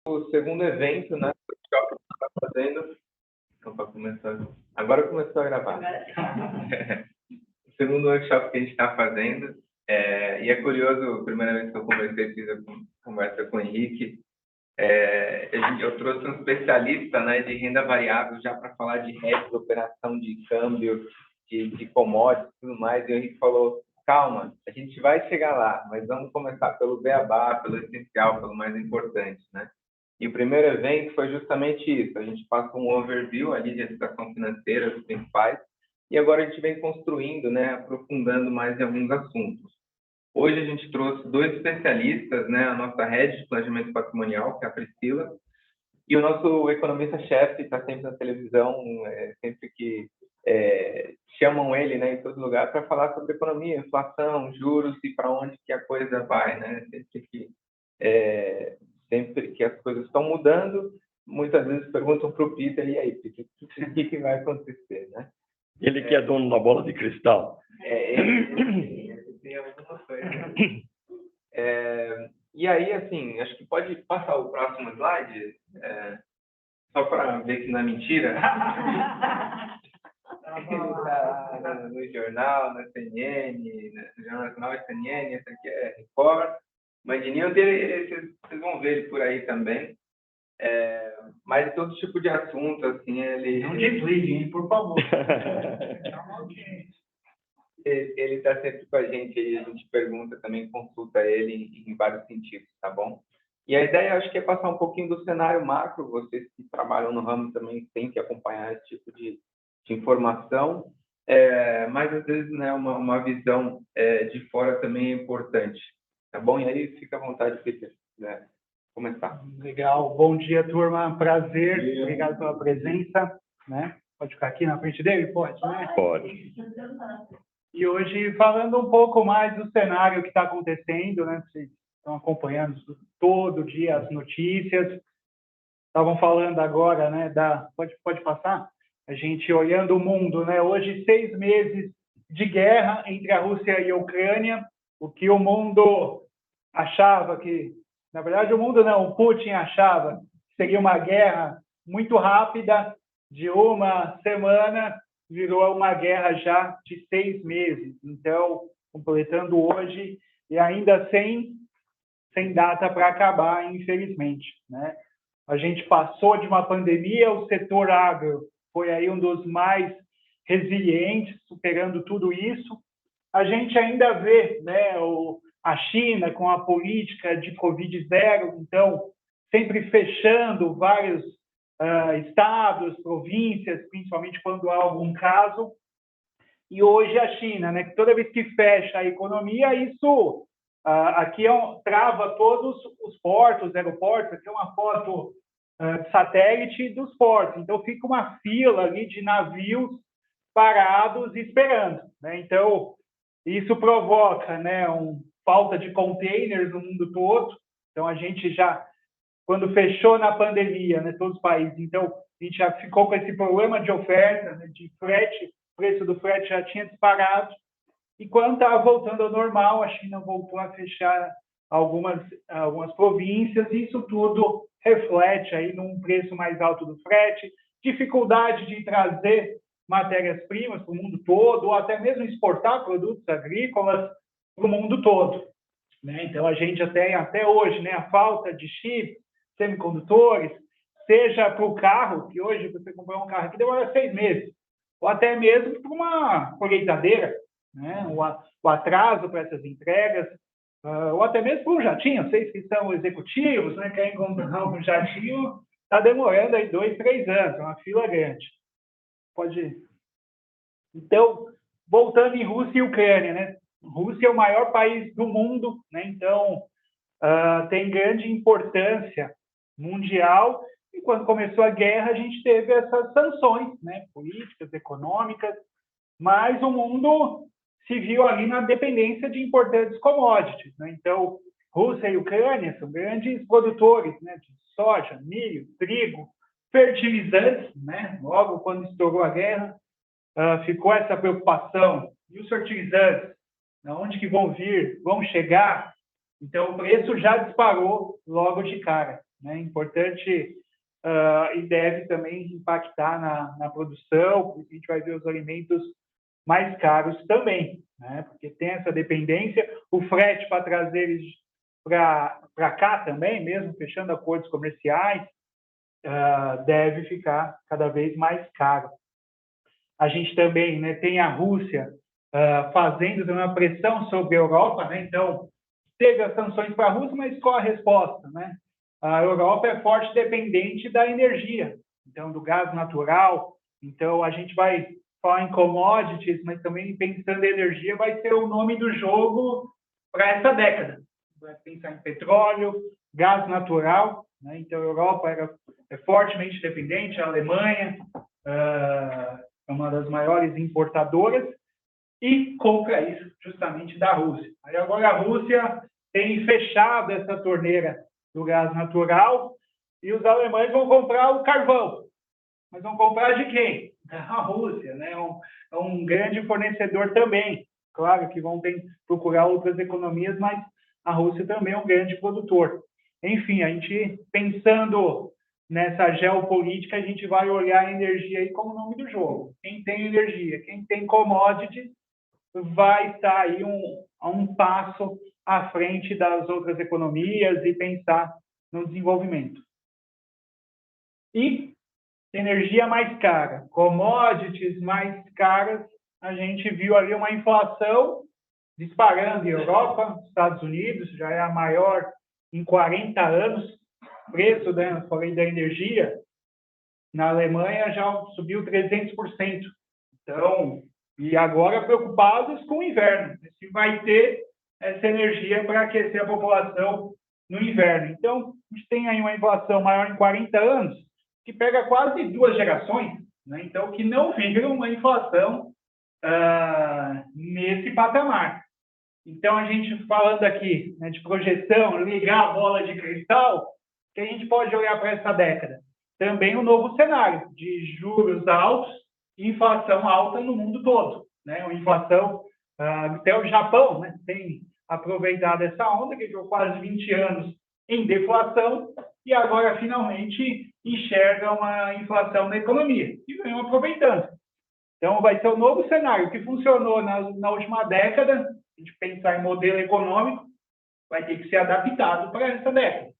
O segundo evento, né, que a gente está fazendo. Opa, começou. Agora começou a gravar. O segundo workshop que a gente está fazendo. E é curioso, a primeira vez que eu conversei, fiz a conversa com o Henrique. Eu trouxe um especialista, né, de renda variável já para falar de hedge, operação de câmbio, de commodities e tudo mais. E o Henrique falou: calma, a gente vai chegar lá, mas vamos começar pelo beabá, pelo essencial, pelo mais importante, né? E o primeiro evento foi justamente isso. A gente passa um overview ali de educação financeira dos principais, e agora a gente vem construindo, né, aprofundando mais em alguns assuntos. Hoje a gente trouxe dois especialistas, né, a nossa head de planejamento patrimonial, que é a Priscila, e o nosso economista-chefe, que está sempre na televisão, sempre que chamam ele, né, em todo lugar para falar sobre economia, inflação, juros e para onde que a coisa vai, né? Sempre que as coisas estão mudando, muitas vezes perguntam para o Peter: e aí, Peter, o que vai acontecer, né? Ele que é dono da bola de cristal. Ele tem algumas coisas. E aí, assim, acho que pode passar o próximo slide, só para ver que não é mentira. No jornal, na CNN, no Jornal Nacional, CNN, esse aqui é Record. Imagine, vocês vão ver ele por aí também. Mas todo tipo de assunto, assim, ele... Não desliguem, por favor. Ele está sempre com a gente aí, a gente pergunta também, consulta ele em vários sentidos, tá bom? E a ideia, acho que é passar um pouquinho do cenário macro. Vocês que trabalham no ramo também têm que acompanhar esse tipo de informação, mas às vezes, né, uma visão de fora também é importante, tá bom? E aí fica à vontade, Peter, né, começar. Legal, bom dia, turma, prazer, obrigado pela presença, né? Pode ficar aqui na frente dele? Pode, né? Pode. E hoje, falando um pouco mais do cenário que está acontecendo, né? Vocês estão acompanhando todo dia as notícias, estavam falando agora, né, pode passar? A gente olhando o mundo, né? Hoje, 6 meses de guerra entre a Rússia e a Ucrânia, o que o mundo achava que... Na verdade, o mundo não, o Putin achava que seria uma guerra muito rápida, de uma semana, virou uma guerra já de 6 meses. Então, completando hoje, e ainda sem data para acabar, infelizmente, né? A gente passou de uma pandemia, o setor agro foi aí um dos mais resilientes, superando tudo isso. A gente ainda vê, né, a China com a política de Covid-0, então, sempre fechando vários estados, províncias, principalmente quando há algum caso. E hoje a China, né, que toda vez que fecha a economia, isso aqui trava todos os portos, aeroportos. Aqui é uma foto de satélite dos portos. Então, fica uma fila ali de navios parados esperando, né? Então, isso provoca, né, falta de containers no mundo todo. Então, a gente já, quando fechou na pandemia, né, todos os países, então, a gente já ficou com esse problema de oferta, né, de frete, o preço do frete já tinha disparado. E quando estava voltando ao normal, a China voltou a fechar algumas províncias, e isso tudo reflete aí num preço mais alto do frete, dificuldade de trazer matérias-primas para o mundo todo, ou até mesmo exportar produtos agrícolas para o mundo todo, né? Então, a gente até hoje, né, a falta de chips, semicondutores, seja para o carro, que hoje você comprar um carro aqui demora 6 meses, ou até mesmo para uma colheitadeira, né? O atraso para essas entregas, ou até mesmo para um jatinho. Vocês que são executivos, né, querem comprar um jatinho, está demorando aí 2, 3 anos, é uma fila grande. Pode ir. Então, voltando em Rússia e Ucrânia, né? Rússia é o maior país do mundo, né? Então, tem grande importância mundial. E quando começou a guerra, a gente teve essas sanções, né, políticas, econômicas, mas o mundo se viu ali na dependência de importantes commodities, né? Então, Rússia e Ucrânia são grandes produtores, né, de soja, milho, trigo, fertilizantes, né? Logo quando estourou a guerra, ficou essa preocupação. E os fertilizantes, de onde que vão vir, vão chegar? Então, o preço já disparou logo de cara, né? Importante e deve também impactar na produção, porque a gente vai ver os alimentos mais caros também, né? Porque tem essa dependência, o frete para trazer eles para cá também, mesmo fechando acordos comerciais, deve ficar cada vez mais caro. A gente também, né, tem a Rússia fazendo uma pressão sobre a Europa, né? Então, teve as sanções para a Rússia, mas qual a resposta, né? A Europa é forte dependente da energia, então, do gás natural. Então, a gente vai falar em commodities, mas também pensando em energia, vai ser o nome do jogo para essa década. Vai pensar em petróleo, gás natural, né? Então, a Europa é fortemente dependente, a Alemanha é uma das maiores importadoras e compra isso justamente da Rússia. Aí agora a Rússia tem fechado essa torneira do gás natural e os alemães vão comprar o carvão. Mas vão comprar de quem? Da Rússia, né? É um grande fornecedor também. Claro que vão procurar outras economias, mas a Rússia também é um grande produtor. Enfim, a gente pensando nessa geopolítica, a gente vai olhar a energia aí como nome do jogo. Quem tem energia, quem tem commodities, vai estar aí a um passo à frente das outras economias e pensar no desenvolvimento. E energia mais cara, commodities mais caras, a gente viu ali uma inflação disparando em Europa, Estados Unidos, já é a maior em 40 anos, preço, né, falei da energia, na Alemanha já subiu 300%. Então, e agora preocupados com o inverno, se vai ter essa energia para aquecer a população no inverno. Então, a gente tem aí uma inflação maior em 40 anos, que pega quase 2 gerações, né? Então, que não viram uma inflação nesse patamar. Então, a gente falando aqui, né, de projeção, ligar a bola de cristal, que a gente pode olhar para essa década. Também um novo cenário de juros altos e inflação alta no mundo todo, né? Uma inflação, até o Japão, né, tem aproveitado essa onda, que ficou quase 20 anos em deflação, e agora finalmente enxerga uma inflação na economia, e vem aproveitando. Então, vai ser um novo cenário que funcionou na última década, a gente pensar em modelo econômico, vai ter que ser adaptado para essa década.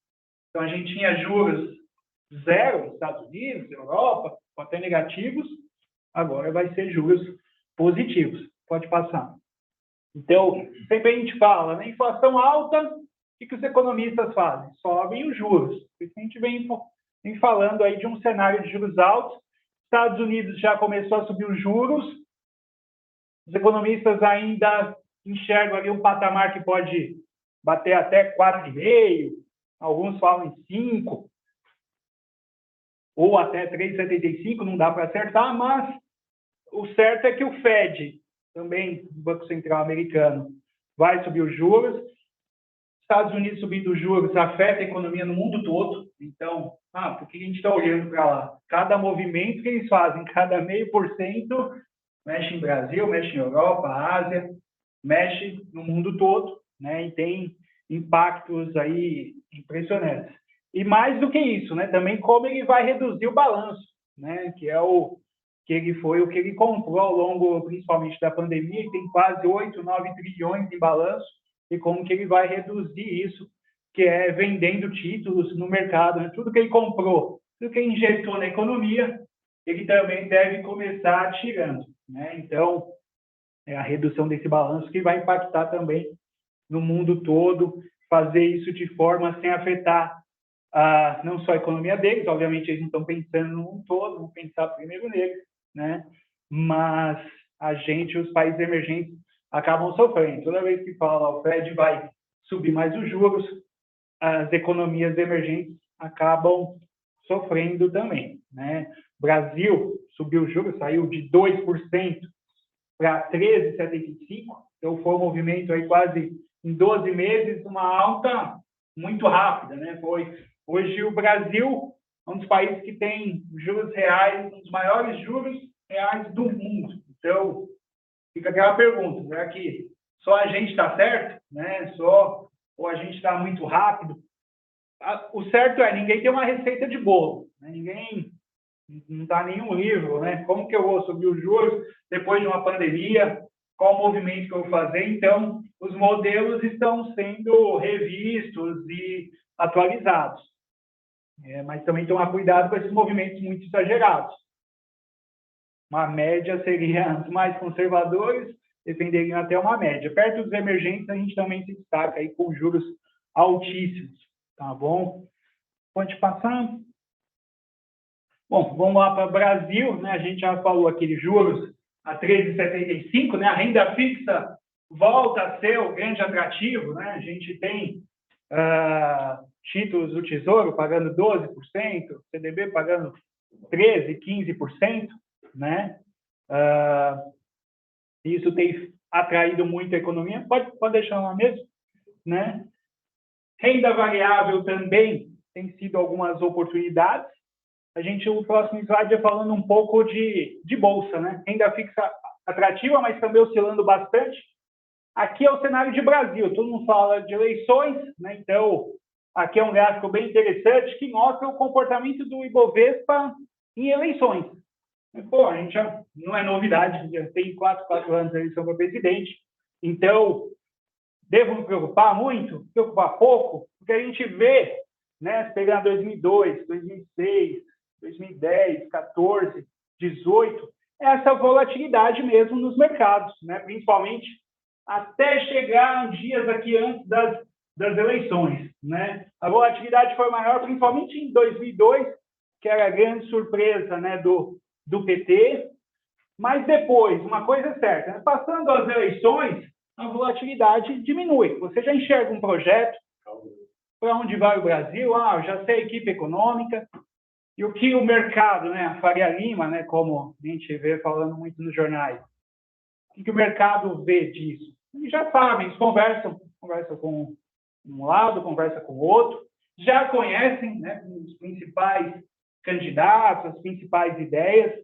Então, a gente tinha juros zero nos Estados Unidos, Europa, até negativos, agora vai ser juros positivos. Pode passar. Então, sempre a gente fala, né? Inflação alta, o que os economistas fazem? Sobem os juros. Por isso a gente vem falando aí de um cenário de juros altos. Estados Unidos já começou a subir os juros. Os economistas ainda enxergam ali um patamar que pode bater até 4,5%, alguns falam em 5%, ou até 3,75%, não dá para acertar, mas o certo é que o Fed, também o Banco Central americano, vai subir os juros. Estados Unidos subindo os juros afeta a economia no mundo todo. Então, por que a gente está olhando para lá? Cada movimento que eles fazem, cada 0,5%, mexe em Brasil, mexe em Europa, Ásia, mexe no mundo todo, né? E tem impactos aí impressionantes. E mais do que isso, né? Também como ele vai reduzir o balanço, né? Que é o que ele comprou ao longo, principalmente da pandemia, que tem quase 8, 9 trilhões em balanço, e como que ele vai reduzir isso, que é vendendo títulos no mercado, né? Tudo que ele comprou, tudo que ele injetou na economia, ele também deve começar tirando, né? Então, é a redução desse balanço que vai impactar também no mundo todo, fazer isso de forma sem afetar não só a economia deles, obviamente eles não estão pensando no mundo todo, vão pensar primeiro neles, né? Mas a gente, os países emergentes, acabam sofrendo. Toda vez que fala o Fed vai subir mais os juros, as economias emergentes acabam sofrendo também, né? Brasil subiu os juros, saiu de 2% para 13,75%, então foi um movimento aí quase em 12 meses, uma alta muito rápida, né? Hoje o Brasil é um dos países que tem juros reais, um dos maiores juros reais do mundo. Então, fica aquela pergunta, será que só a gente está certo, né? Ou a gente está muito rápido o certo é, ninguém tem uma receita de bolo, né? Ninguém, não está nenhum livro, né? Como que eu vou subir os juros depois de uma pandemia? Qual o movimento que eu vou fazer? Então, os modelos estão sendo revistos e atualizados. Mas também tomar cuidado com esses movimentos muito exagerados. Uma média seria os mais conservadores, defenderiam até uma média. Perto dos emergentes, a gente também se destaca aí com juros altíssimos, tá bom? Pode passar. Bom, vamos lá para o Brasil, né? A gente já falou aqui juros a 13,75, né? A renda fixa volta a ser o grande atrativo, né? A gente tem títulos do Tesouro pagando 12%, CDB pagando 13%, 15%, né? Isso tem atraído muito a economia. Pode deixar lá mesmo, né? Renda variável também tem sido algumas oportunidades. O próximo slide é falando um pouco de bolsa, né? Renda fixa atrativa, mas também oscilando bastante. Aqui é o cenário de Brasil. Todo mundo fala de eleições, né? Então, aqui é um gráfico bem interessante que mostra o comportamento do Ibovespa em eleições. Pô, a gente já não é novidade, já tem 4 anos de eleição para presidente. Então, devo me preocupar muito? Preocupar pouco? Porque a gente vê, né, se pegar 2002, 2006, 2010, 14, 18, essa volatilidade mesmo nos mercados, né? Principalmente até chegar dias aqui antes das eleições, né? A volatilidade foi maior, principalmente em 2002, que era a grande surpresa, né, do PT, mas depois, uma coisa é certa, né? Passando as eleições, a volatilidade diminui. Você já enxerga um projeto, para onde vai o Brasil? Eu já sei a equipe econômica, e o que o mercado, né, a Faria Lima, né, como a gente vê falando muito nos jornais, o que o mercado vê disso? Eles já sabem, eles conversam com um lado, conversa com o outro, já conhecem, né, os principais candidatos, as principais ideias.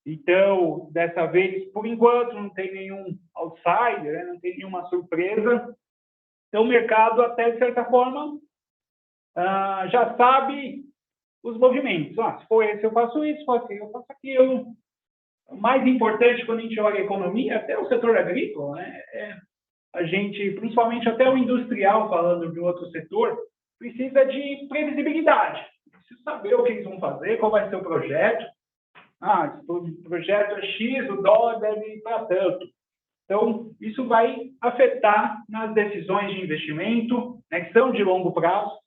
Então, dessa vez, por enquanto, não tem nenhum outsider, né, não tem nenhuma surpresa. Então, o mercado, até de certa forma, já sabe os movimentos. Se for esse, eu faço isso, se for aquele, eu faço aquilo. O mais importante, quando a gente olha a economia, até o setor agrícola, né, a gente, principalmente até o industrial, falando de outro setor, precisa de previsibilidade. Precisa saber o que eles vão fazer, qual vai ser o projeto. O projeto é X, o dólar deve ir para tanto. Então, isso vai afetar nas decisões de investimento, né, que são de longo prazo.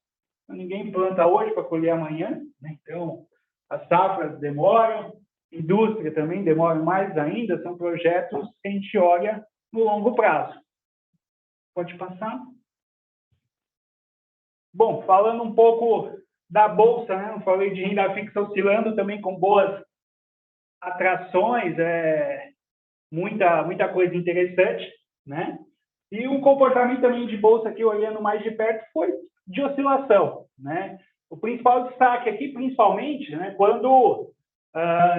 Ninguém planta hoje para colher amanhã, né? Então, as safras demoram, indústria também demora mais ainda, são projetos que a gente olha no longo prazo. Pode passar. Bom, falando um pouco da Bolsa, né? Eu falei de renda fixa oscilando também com boas atrações, muita coisa interessante, né? E o comportamento também de Bolsa aqui, olhando mais de perto, foi de oscilação, né? O principal destaque aqui, principalmente, né, quando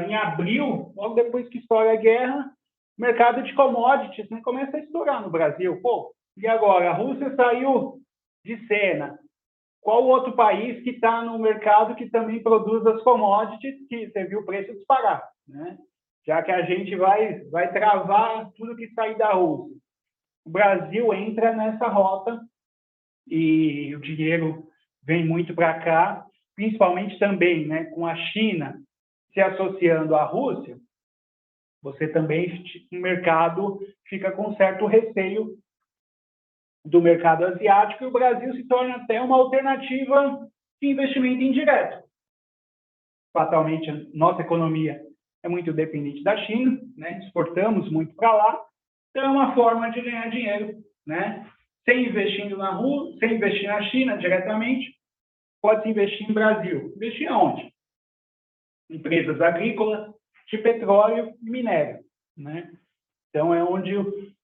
em abril, logo depois que estoura a guerra, o mercado de commodities, né, começa a estourar no Brasil. Pô, e agora? A Rússia saiu de cena. Qual outro país que está no mercado que também produz as commodities que você viu o preço disparar, né? Já que a gente vai travar tudo que sair da Rússia. O Brasil entra nessa rota e o dinheiro vem muito para cá, principalmente também, né, com a China se associando à Rússia, você também, o mercado fica com certo receio do mercado asiático e o Brasil se torna até uma alternativa de investimento indireto. Fatalmente, a nossa economia é muito dependente da China, né? Exportamos muito para lá, então é uma forma de ganhar dinheiro, né? Sem investindo na Rússia, sem investir na China diretamente, pode-se investir em Brasil. Investir onde? Empresas agrícolas, de petróleo e minério, né? Então, é onde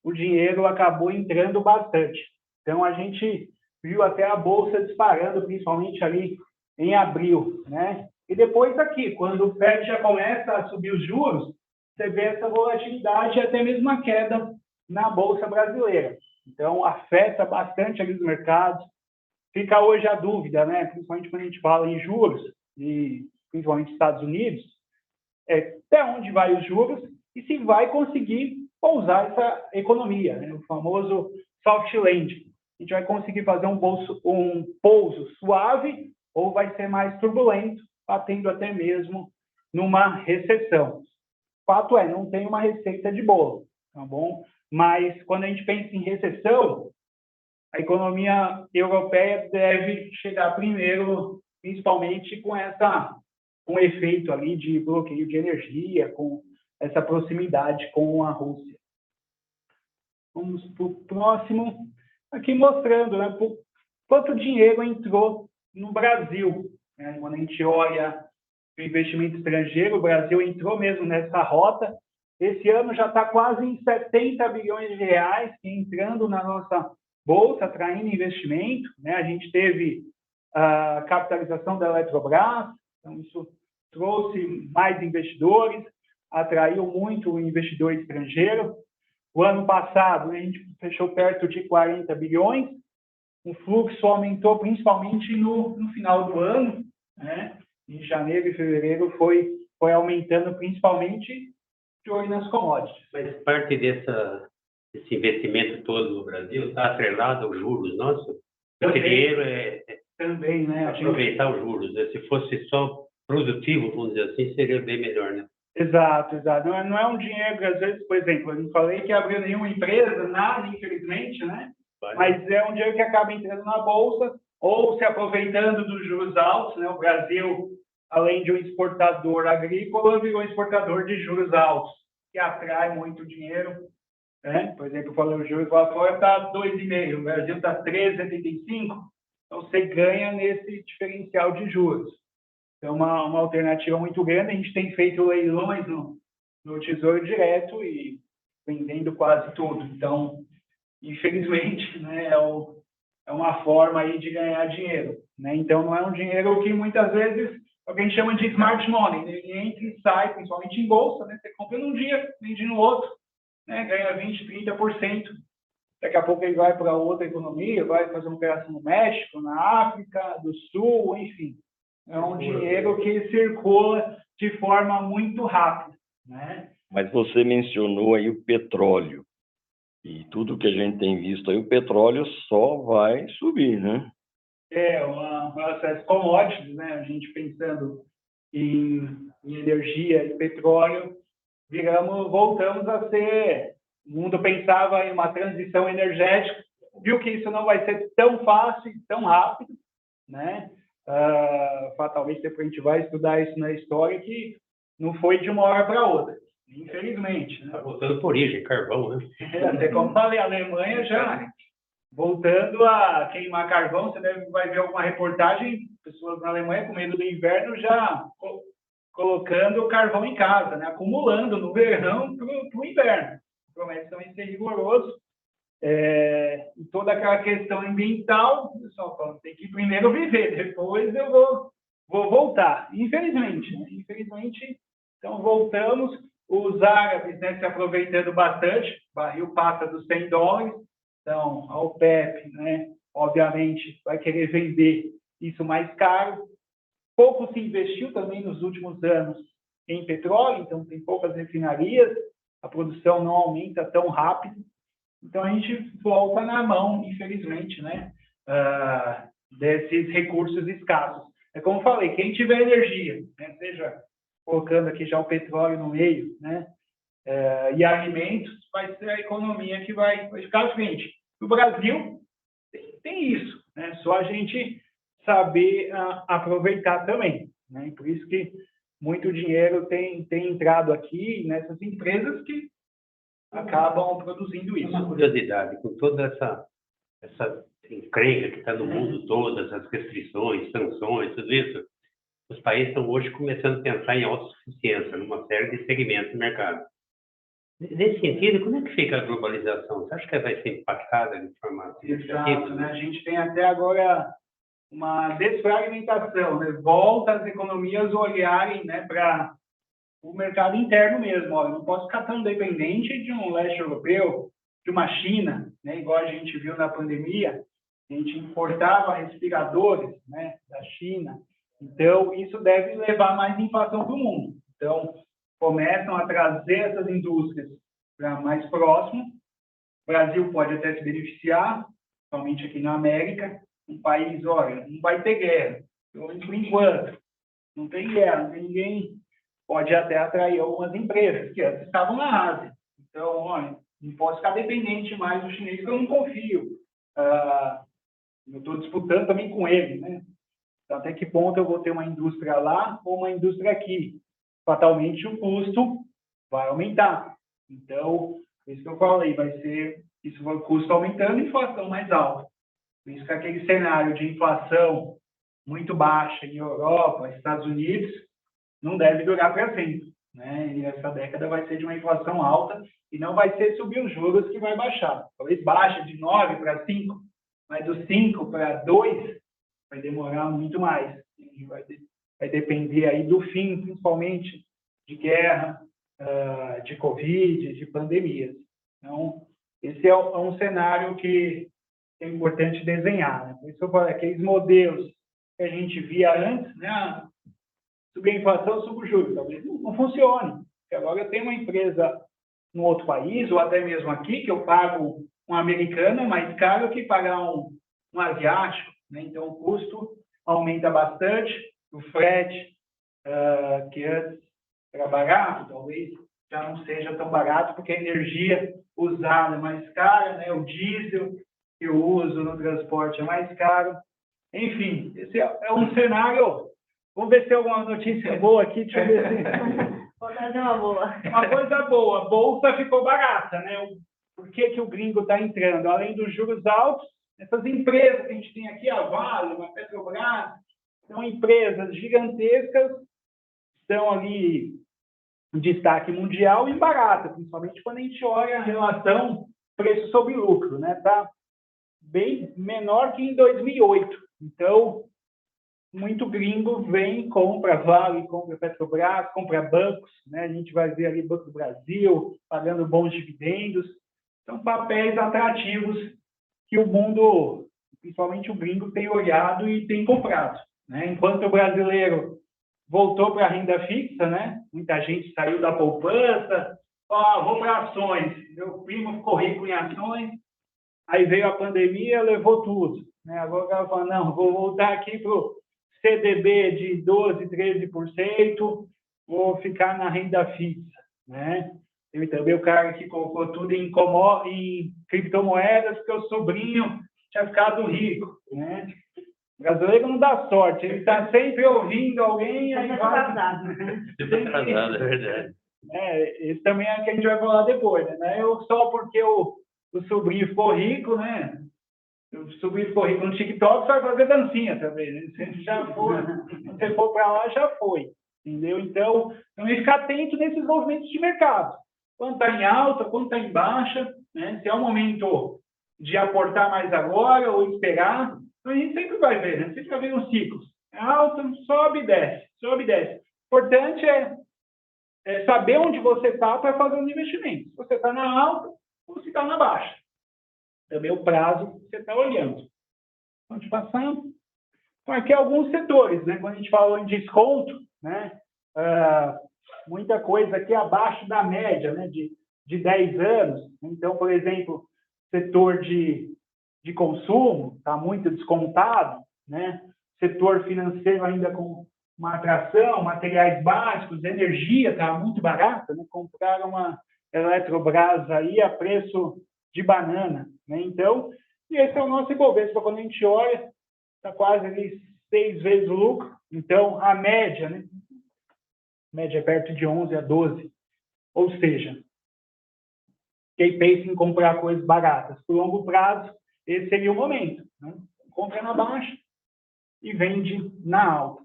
o dinheiro acabou entrando bastante. Então, a gente viu até a Bolsa disparando, principalmente ali em abril, né? E depois aqui, quando o FED já começa a subir os juros, você vê essa volatilidade e até mesmo uma queda na Bolsa brasileira. Então, afeta bastante ali os mercados. fica hoje a dúvida, né? Principalmente quando a gente fala em juros, e principalmente Estados Unidos, até onde vai os juros e se vai conseguir pousar essa economia, né? O famoso soft landing. A gente vai conseguir fazer um pouso suave ou vai ser mais turbulento, batendo até mesmo numa recessão. O fato é, não tem uma receita de bolo, tá bom? Mas quando a gente pensa em recessão, a economia europeia deve chegar primeiro, principalmente com um efeito ali de bloqueio de energia, com essa proximidade com a Rússia. Vamos para o próximo, aqui mostrando, né, quanto dinheiro entrou no Brasil, né? Quando a gente olha o investimento estrangeiro, o Brasil entrou mesmo nessa rota. Esse ano já está quase em 70 bilhões de reais entrando na nossa bolsa, atraindo investimento, né? A gente teve a capitalização da Eletrobras, então isso trouxe mais investidores, atraiu muito o investidor estrangeiro. O ano passado, a gente fechou perto de 40 bilhões, o fluxo aumentou principalmente no final do ano, né? Em janeiro e fevereiro foi aumentando principalmente de olho nas commodities. Mas parte desse investimento todo no Brasil está atrelado aos juros, nossa? Esse dinheiro também, né? Aproveitar os juros, né? Se fosse só produtivo, vamos dizer assim, seria bem melhor, né? Exato. Não é um dinheiro que, às vezes, por exemplo, eu não falei que abriu nenhuma empresa, nada, infelizmente, né? Mas é um dinheiro que acaba entrando na Bolsa ou se aproveitando dos juros altos, né? O Brasil, além de um exportador agrícola, virou um exportador de juros altos, que atrai muito dinheiro, né? Por exemplo, eu falei, o juros lá fora está 2,5%, o Brasil está 3,75%, então você ganha nesse diferencial de juros. É uma alternativa muito grande. A gente tem feito leilões no Tesouro Direto e vendendo quase tudo. Então, infelizmente, né, é uma forma aí de ganhar dinheiro, né? Então, não é um dinheiro que muitas vezes alguém chama de smart money, né? Ele entra e sai, principalmente em bolsa, né? Você compra num dia, vende no outro, né? Ganha 20%, 30%. Daqui a pouco ele vai para outra economia, vai fazer uma operação no México, na África do Sul, enfim. É um dinheiro que circula de forma muito rápida, né? Mas você mencionou aí o petróleo. E tudo que a gente tem visto aí, o petróleo só vai subir, né? Essas commodities, né? A gente pensando em energia e petróleo, voltamos a ser... O mundo pensava em uma transição energética, viu que isso não vai ser tão fácil, tão rápido, né? Fatalmente, depois a gente vai estudar isso na história, que não foi de uma hora para outra, infelizmente. Está voltando por origem, carvão, né? Até como falei, a Alemanha já voltando a queimar carvão. Você vai ver alguma reportagem, pessoas na Alemanha com medo do inverno já colocando carvão em casa, né? Acumulando no verão para o inverno. Promete também ser rigoroso. E toda aquela questão ambiental, o pessoal fala, tem que primeiro viver, depois eu vou voltar. Infelizmente, né? Infelizmente, então voltamos, os árabes, né, se aproveitando bastante, o barril passa dos $100, então a OPEP, né, obviamente, vai querer vender isso mais caro. Pouco se investiu também nos últimos anos em petróleo, então tem poucas refinarias, a produção não aumenta tão rápido. Então, a gente volta na mão, infelizmente, né, desses recursos escassos. É como eu falei, quem tiver energia, né, seja colocando aqui já o petróleo no meio, né, e alimentos, vai ser a economia que vai ficar à frente. No Brasil, tem isso, né, só a gente saber aproveitar também, né, por isso que muito dinheiro tem entrado aqui nessas empresas que acabam produzindo isso. Uma curiosidade, com toda essa encrenca que está no mundo todo, essas restrições, sanções, tudo isso, os países estão hoje começando a pensar em autossuficiência numa série de segmentos do mercado. Nesse sentido, como é que fica a globalização? Você acha que vai ser impactada de forma significativa? Exato, né? A gente tem até agora uma desfragmentação, né? Volta as economias olharem, né, para o mercado interno mesmo. Olha, não posso ficar tão dependente de um leste europeu, de uma China, né, igual a gente viu na pandemia. a gente importava respiradores, né, da China. Então, isso deve levar mais inflação para o mundo. Então, começam a trazer essas indústrias para mais próximo. O Brasil pode até se beneficiar, principalmente aqui na América. Um país, olha, não vai ter guerra, pelo menos por enquanto. Não tem guerra, não tem ninguém. Pode até atrair algumas empresas que antes estavam na Ásia. Então, olha, não posso ficar dependente mais do chinês, porque eu não confio. Eu estou disputando também com ele, né? Então, até que ponto eu vou ter uma indústria lá ou uma indústria aqui? Fatalmente, o custo vai aumentar. Então, isso que eu falei, vai ser isso, o custo aumentando e inflação mais alta. Por isso que aquele cenário de inflação muito baixa em Europa, Estados Unidos, não deve durar para sempre, né? E essa década vai ser de uma inflação alta e não vai ser subir os juros que vai baixar. Talvez baixe de 9 para 5, mas do 5 para 2 vai demorar muito mais. Vai depender aí do fim, principalmente, de guerra, de Covid, de pandemias. Então, esse é um cenário que é importante desenhar, né? Por isso eu falo, aqueles modelos que a gente via antes, né? Subir a inflação, subo o juros. Talvez não funcione. Porque agora eu tenho uma empresa no outro país, ou até mesmo aqui, que eu pago um americano mais caro que pagar um asiático, né? Então, o custo aumenta bastante. O frete, que antes era barato, talvez já não seja tão barato, porque a energia usada é mais cara, né? O diesel que eu uso no transporte é mais caro. Enfim, esse é um cenário. Vamos ver se tem alguma notícia boa aqui. Deixa eu ver se... Vou trazer uma boa. Uma coisa boa, a bolsa ficou barata, né? Por que o gringo está entrando? Além dos juros altos, essas empresas que a gente tem aqui, a Vale, a Petrobras, são empresas gigantescas, estão ali em destaque mundial e barata, principalmente quando a gente olha a relação preço sobre lucro, né? Está bem menor que em 2008. Então, muito gringo vem, compra Vale, compra Petrobras, compra bancos, né? A gente vai ver ali Banco do Brasil pagando bons dividendos. São papéis atrativos que o mundo, principalmente o gringo, tem olhado e tem comprado, né? Enquanto o brasileiro voltou para a renda fixa, né? Muita gente saiu da poupança, vou para ações. Meu primo ficou rico em ações, aí veio a pandemia, levou tudo, né? Agora o cara fala, não, vou voltar aqui para o CDB de 12%, 13%, vou ficar na renda fixa, né? Teve também o cara que colocou tudo em criptomoedas, porque o sobrinho tinha ficado rico, né? O brasileiro não dá sorte, ele está sempre ouvindo alguém... Sempre atrasado. Sempre atrasado, é verdade. Esse também é o que a gente vai falar depois, né? Só porque o sobrinho ficou rico, né? O sobrinho ficou rico no TikTok, você vai fazer dancinha também, né? Você já foi, se você for para lá, já foi, entendeu? Então, também ficar atento nesses movimentos de mercado. Quando está em alta, quando está em baixa, né? Se é o momento de aportar mais agora ou esperar, a gente sempre vai ver, né? Sempre vai ver uns ciclos. É alta, sobe e desce, sobe e desce. O importante é saber onde você está para fazer os investimentos. Se você está na alta ou se está na baixa. Também o prazo que você está olhando. Pode passar. Então, aqui alguns setores, né? Quando a gente falou em desconto, né? Muita coisa aqui abaixo da média, né? De 10 anos. Então, por exemplo, setor de consumo está muito descontado, né? Setor financeiro ainda com uma atração, materiais básicos, energia está muito barata, né? Compraram uma Eletrobras aí a preço de banana, né? Então, esse é o nosso Ibovespa. Quando a gente olha, está quase ali 6 vezes o lucro. Então, a média, né? Média é perto de 11 a 12. Ou seja, quem pensa em comprar coisas baratas por longo prazo, esse seria o momento, né? Compra na baixa e vende na alta.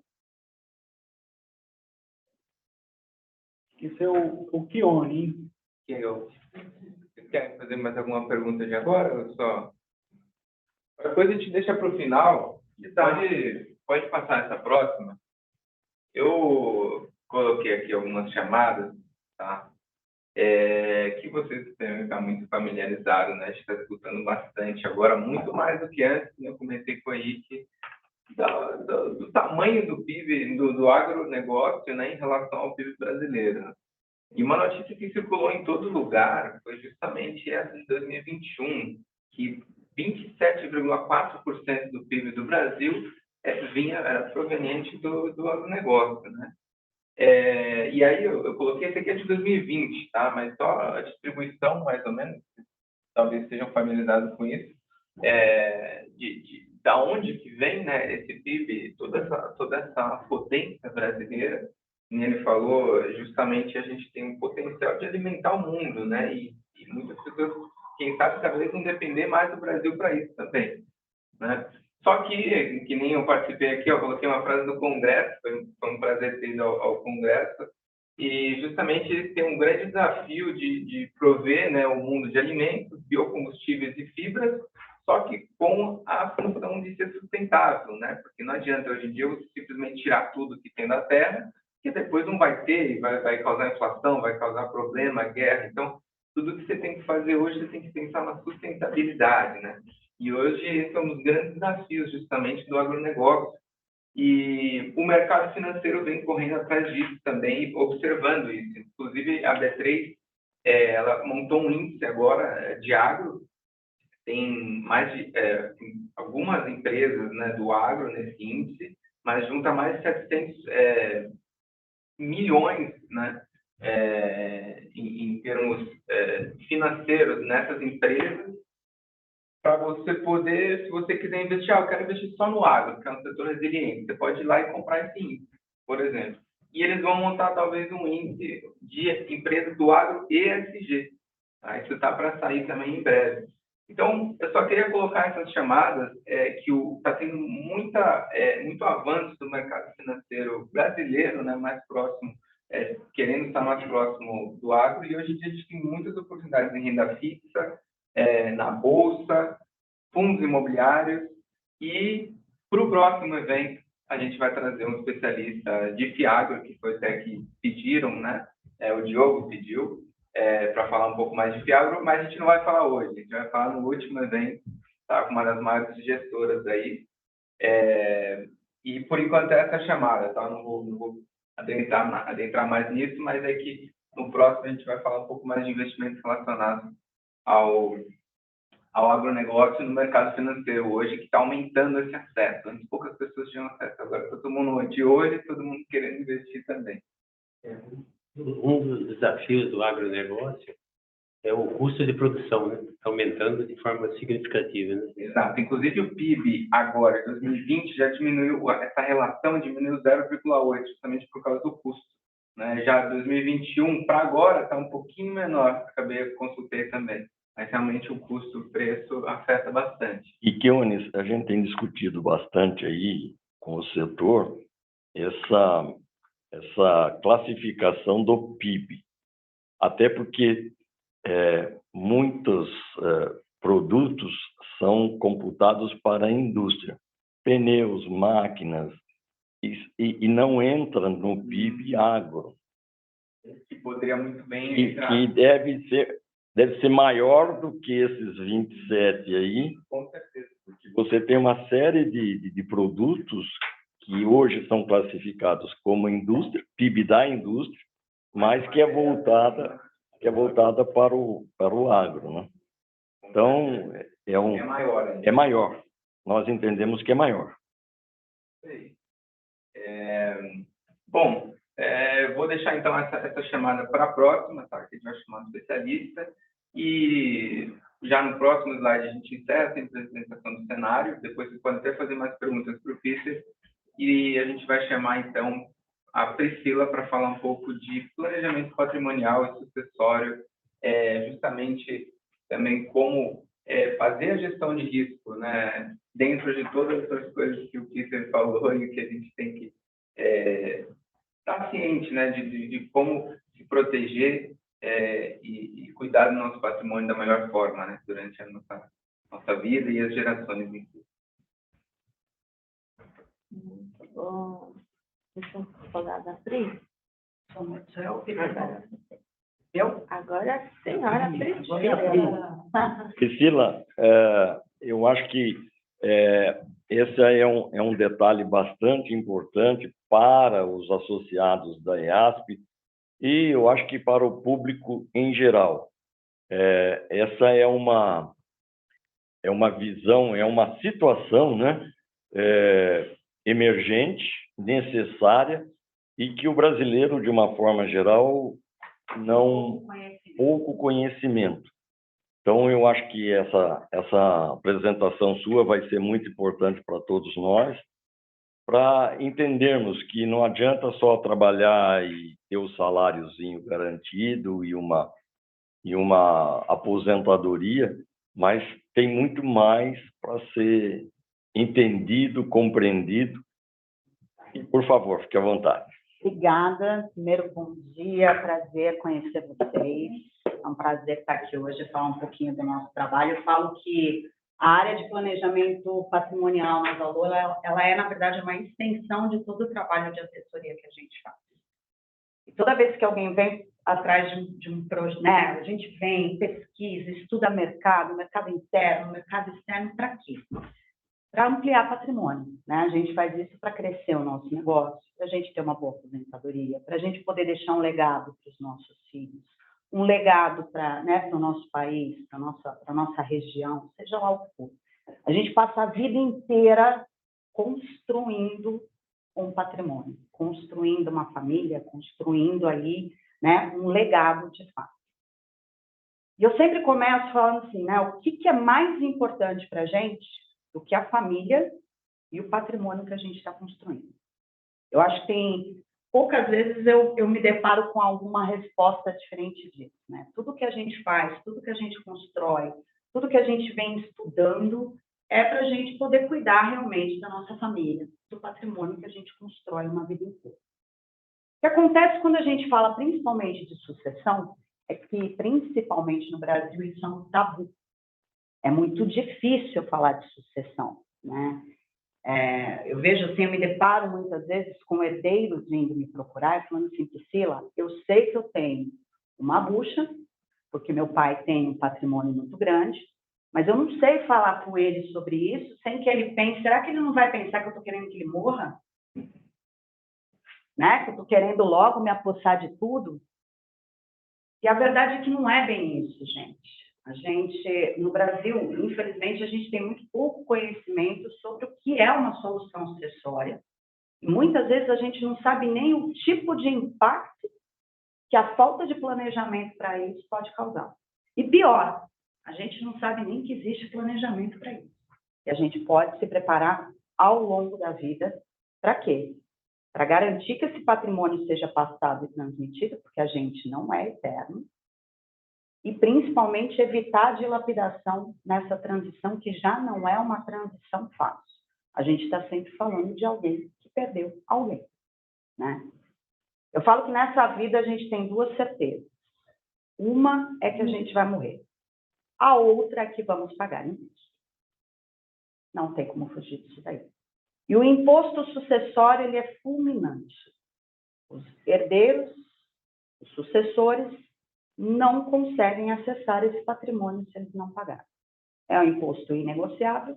Esse é o Kione, hein? Você quer fazer mais alguma pergunta de agora? Ou só? Depois a gente deixa para o final. Pode passar essa próxima. Eu coloquei aqui algumas chamadas, tá? que vocês devem estar muito familiarizados, né? A gente está escutando bastante agora, muito mais do que antes, né? Eu comentei com a Henrique, do tamanho do PIB, do agronegócio, né, em relação ao PIB brasileiro. E uma notícia que circulou em todo lugar foi justamente essa de 2021, que 27,4% do PIB do Brasil era proveniente do agronegócio, né? E aí eu coloquei esse aqui é de 2020, tá? Mas só a distribuição, mais ou menos, talvez estejam familiarizados com isso, da onde que vem, né, esse PIB, toda essa potência brasileira. Como ele falou, justamente a gente tem um potencial de alimentar o mundo, né? E muitas pessoas, quem sabe, cada vez vão depender mais do Brasil para isso também, né? Só que nem eu participei aqui, eu coloquei uma frase do Congresso, foi um prazer ter ido ao Congresso, e justamente eles têm um grande desafio de prover, né, o mundo de alimentos, biocombustíveis e fibras, só que com a função de ser sustentável, né? Porque não adianta hoje em dia você simplesmente tirar tudo que tem da terra, que depois não vai ter, vai causar inflação, vai causar problema, guerra. Então, tudo que você tem que fazer hoje, você tem que pensar na sustentabilidade, né? E hoje esse é um dos grandes desafios justamente do agronegócio. E o mercado financeiro vem correndo atrás disso também, observando isso. Inclusive, a B3, ela montou um índice agora de agro, tem mais de algumas empresas, né, do agro nesse índice, mas junta mais de 700 milhões, né, em termos financeiros nessas empresas, para você poder, se você quiser investir, eu quero investir só no agro, que é um setor resiliente. Você pode ir lá e comprar esse índice, por exemplo. E eles vão montar talvez um índice de empresas do agro ESG. Tá? Isso está para sair também em breve. Então, eu só queria colocar essas chamadas, que está tendo muito avanço do mercado financeiro brasileiro, né, mais próximo, querendo estar mais próximo do agro, e hoje em dia a gente tem muitas oportunidades em renda fixa, na bolsa, fundos imobiliários, e para o próximo evento a gente vai trazer um especialista de Fiagro, que foi até que pediram, né? O Diogo pediu para falar um pouco mais de Fiagro, mas a gente não vai falar hoje, a gente vai falar no último evento, tá? Com uma das maiores gestoras aí. E por enquanto é essa chamada, tá? Não vou adentrar mais nisso, mas é que no próximo a gente vai falar um pouco mais de investimentos relacionados ao agronegócio no mercado financeiro hoje, que está aumentando esse acesso. Antes poucas pessoas tinham acesso, agora está todo mundo de olho e todo mundo querendo investir também. Um dos desafios do agronegócio é o custo de produção, né? Aumentando de forma significativa, né? Exato. Inclusive o PIB agora, em 2020, já diminuiu, essa relação diminuiu 0,8, justamente por causa do custo. Né? Já 2021, para agora, está um pouquinho menor, consultei também. Mas realmente o custo-preço afeta bastante. E, Keonis, a gente tem discutido bastante aí com o setor essa classificação do PIB. Até porque muitos produtos são computados para a indústria. Pneus, máquinas, e não entra no PIB agro. Que poderia muito bem entrar. Que deve ser maior do que esses 27 aí. Com certeza. Porque você tem uma série de produtos que hoje são classificados como indústria, PIB da indústria, mas que é voltada para o agro, né? Então, é maior. Nós entendemos que é maior. Bom, vou deixar então essa chamada para a próxima, tá? Que a gente vai chamar um especialista. E já no próximo slide a gente encerra a apresentação do cenário. Depois você pode até fazer mais perguntas para o Peter. E a gente vai chamar então a Priscila para falar um pouco de planejamento patrimonial e sucessório, justamente também como fazer a gestão de risco, né? Dentro de todas essas coisas que o Peter falou e que a gente tem que estar ciente, né? De como se proteger e cuidar do nosso patrimônio da melhor forma, né? Durante a nossa vida e as gerações em si. Deixa eu falar da Pri. Agora a senhora Priscila. Priscila, eu acho que esse é um detalhe bastante importante para os associados da EASP e eu acho que para o público em geral. Essa é uma visão, é uma situação, né, emergente, necessária, e que o brasileiro, de uma forma geral, pouco conhecimento. Então, eu acho que essa apresentação sua vai ser muito importante para todos nós, para entendermos que não adianta só trabalhar e ter o saláriozinho garantido e uma aposentadoria, mas tem muito mais para ser entendido, compreendido. E, por favor, fique à vontade. Obrigada. Primeiro, bom dia, prazer conhecer vocês. É um prazer estar aqui hoje e falar um pouquinho do nosso trabalho. Eu falo que a área de planejamento patrimonial na Valor, ela é, na verdade, uma extensão de todo o trabalho de assessoria que a gente faz. E toda vez que alguém vem atrás de um projeto, né, a gente vem, pesquisa, estuda mercado interno, mercado externo, para quê? Para ampliar patrimônio, né? A gente faz isso para crescer o nosso negócio, para a gente ter uma boa aposentadoria, para a gente poder deixar um legado para os nossos filhos, um legado para, né, o nosso país, para a nossa região, seja lá o que for. A gente passa a vida inteira construindo um patrimônio, construindo uma família, construindo aí, né, um legado de fato. E eu sempre começo falando assim, né, o que é mais importante para a gente do que a família e o patrimônio que a gente está construindo. Eu acho que poucas vezes eu me deparo com alguma resposta diferente disso, né? Tudo que a gente faz, tudo que a gente constrói, tudo que a gente vem estudando é para a gente poder cuidar realmente da nossa família, do patrimônio que a gente constrói uma vida inteira. O que acontece quando a gente fala principalmente de sucessão é que, principalmente no Brasil, isso é um tabu. É muito difícil falar de sucessão, né? Eu vejo assim, eu me deparo muitas vezes com herdeiros vindo me procurar e falando assim, Priscila, eu sei que eu tenho uma bucha, porque meu pai tem um patrimônio muito grande, mas eu não sei falar com ele sobre isso sem que ele pense, será que ele não vai pensar que eu estou querendo que ele morra? Né? Que eu estou querendo logo me apossar de tudo? E a verdade é que não é bem isso, gente. A gente, no Brasil, infelizmente, a gente tem muito pouco conhecimento sobre o que é uma solução sucessória. E muitas vezes a gente não sabe nem o tipo de impacto que a falta de planejamento para isso pode causar. E pior, a gente não sabe nem que existe planejamento para isso. E a gente pode se preparar ao longo da vida para quê? Para garantir que esse patrimônio seja passado e transmitido, porque a gente não é eterno, e principalmente evitar a dilapidação nessa transição, que já não é uma transição fácil. A gente está sempre falando de alguém que perdeu alguém, né? Eu falo que nessa vida a gente tem duas certezas. Uma é que a gente vai morrer. A outra é que vamos pagar imposto. Não tem como fugir disso daí. E o imposto sucessório, ele é fulminante. Os herdeiros, os sucessores, não conseguem acessar esse patrimônio se eles não pagarem. É um imposto inegociável,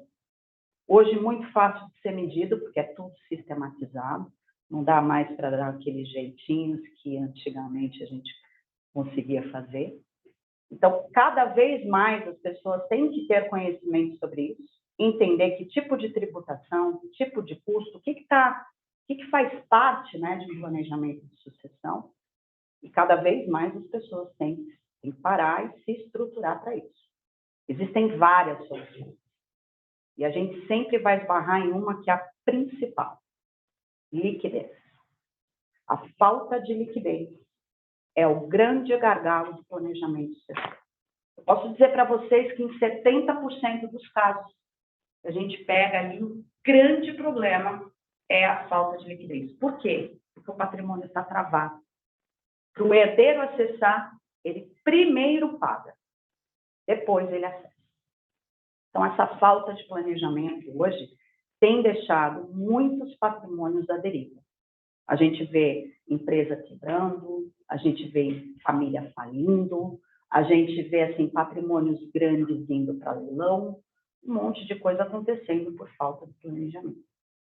hoje muito fácil de ser medido, porque é tudo sistematizado, não dá mais para dar aqueles jeitinhos que antigamente a gente conseguia fazer. Então, cada vez mais as pessoas têm que ter conhecimento sobre isso, entender que tipo de tributação, que tipo de custo, o que faz parte, né, de um planejamento de sucessão. E cada vez mais as pessoas têm que parar e se estruturar para isso. Existem várias soluções. E a gente sempre vai esbarrar em uma que é a principal: liquidez. A falta de liquidez é o grande gargalo do planejamento sucessório. Eu posso dizer para vocês que em 70% dos casos, a gente pega ali um grande problema é a falta de liquidez. Por quê? Porque o patrimônio está travado. Para o herdeiro acessar, ele primeiro paga, depois ele acessa. Então, essa falta de planejamento hoje tem deixado muitos patrimônios à deriva. A gente vê empresa quebrando, a gente vê família falindo, a gente vê assim, patrimônios grandes indo para leilão, um monte de coisa acontecendo por falta de planejamento.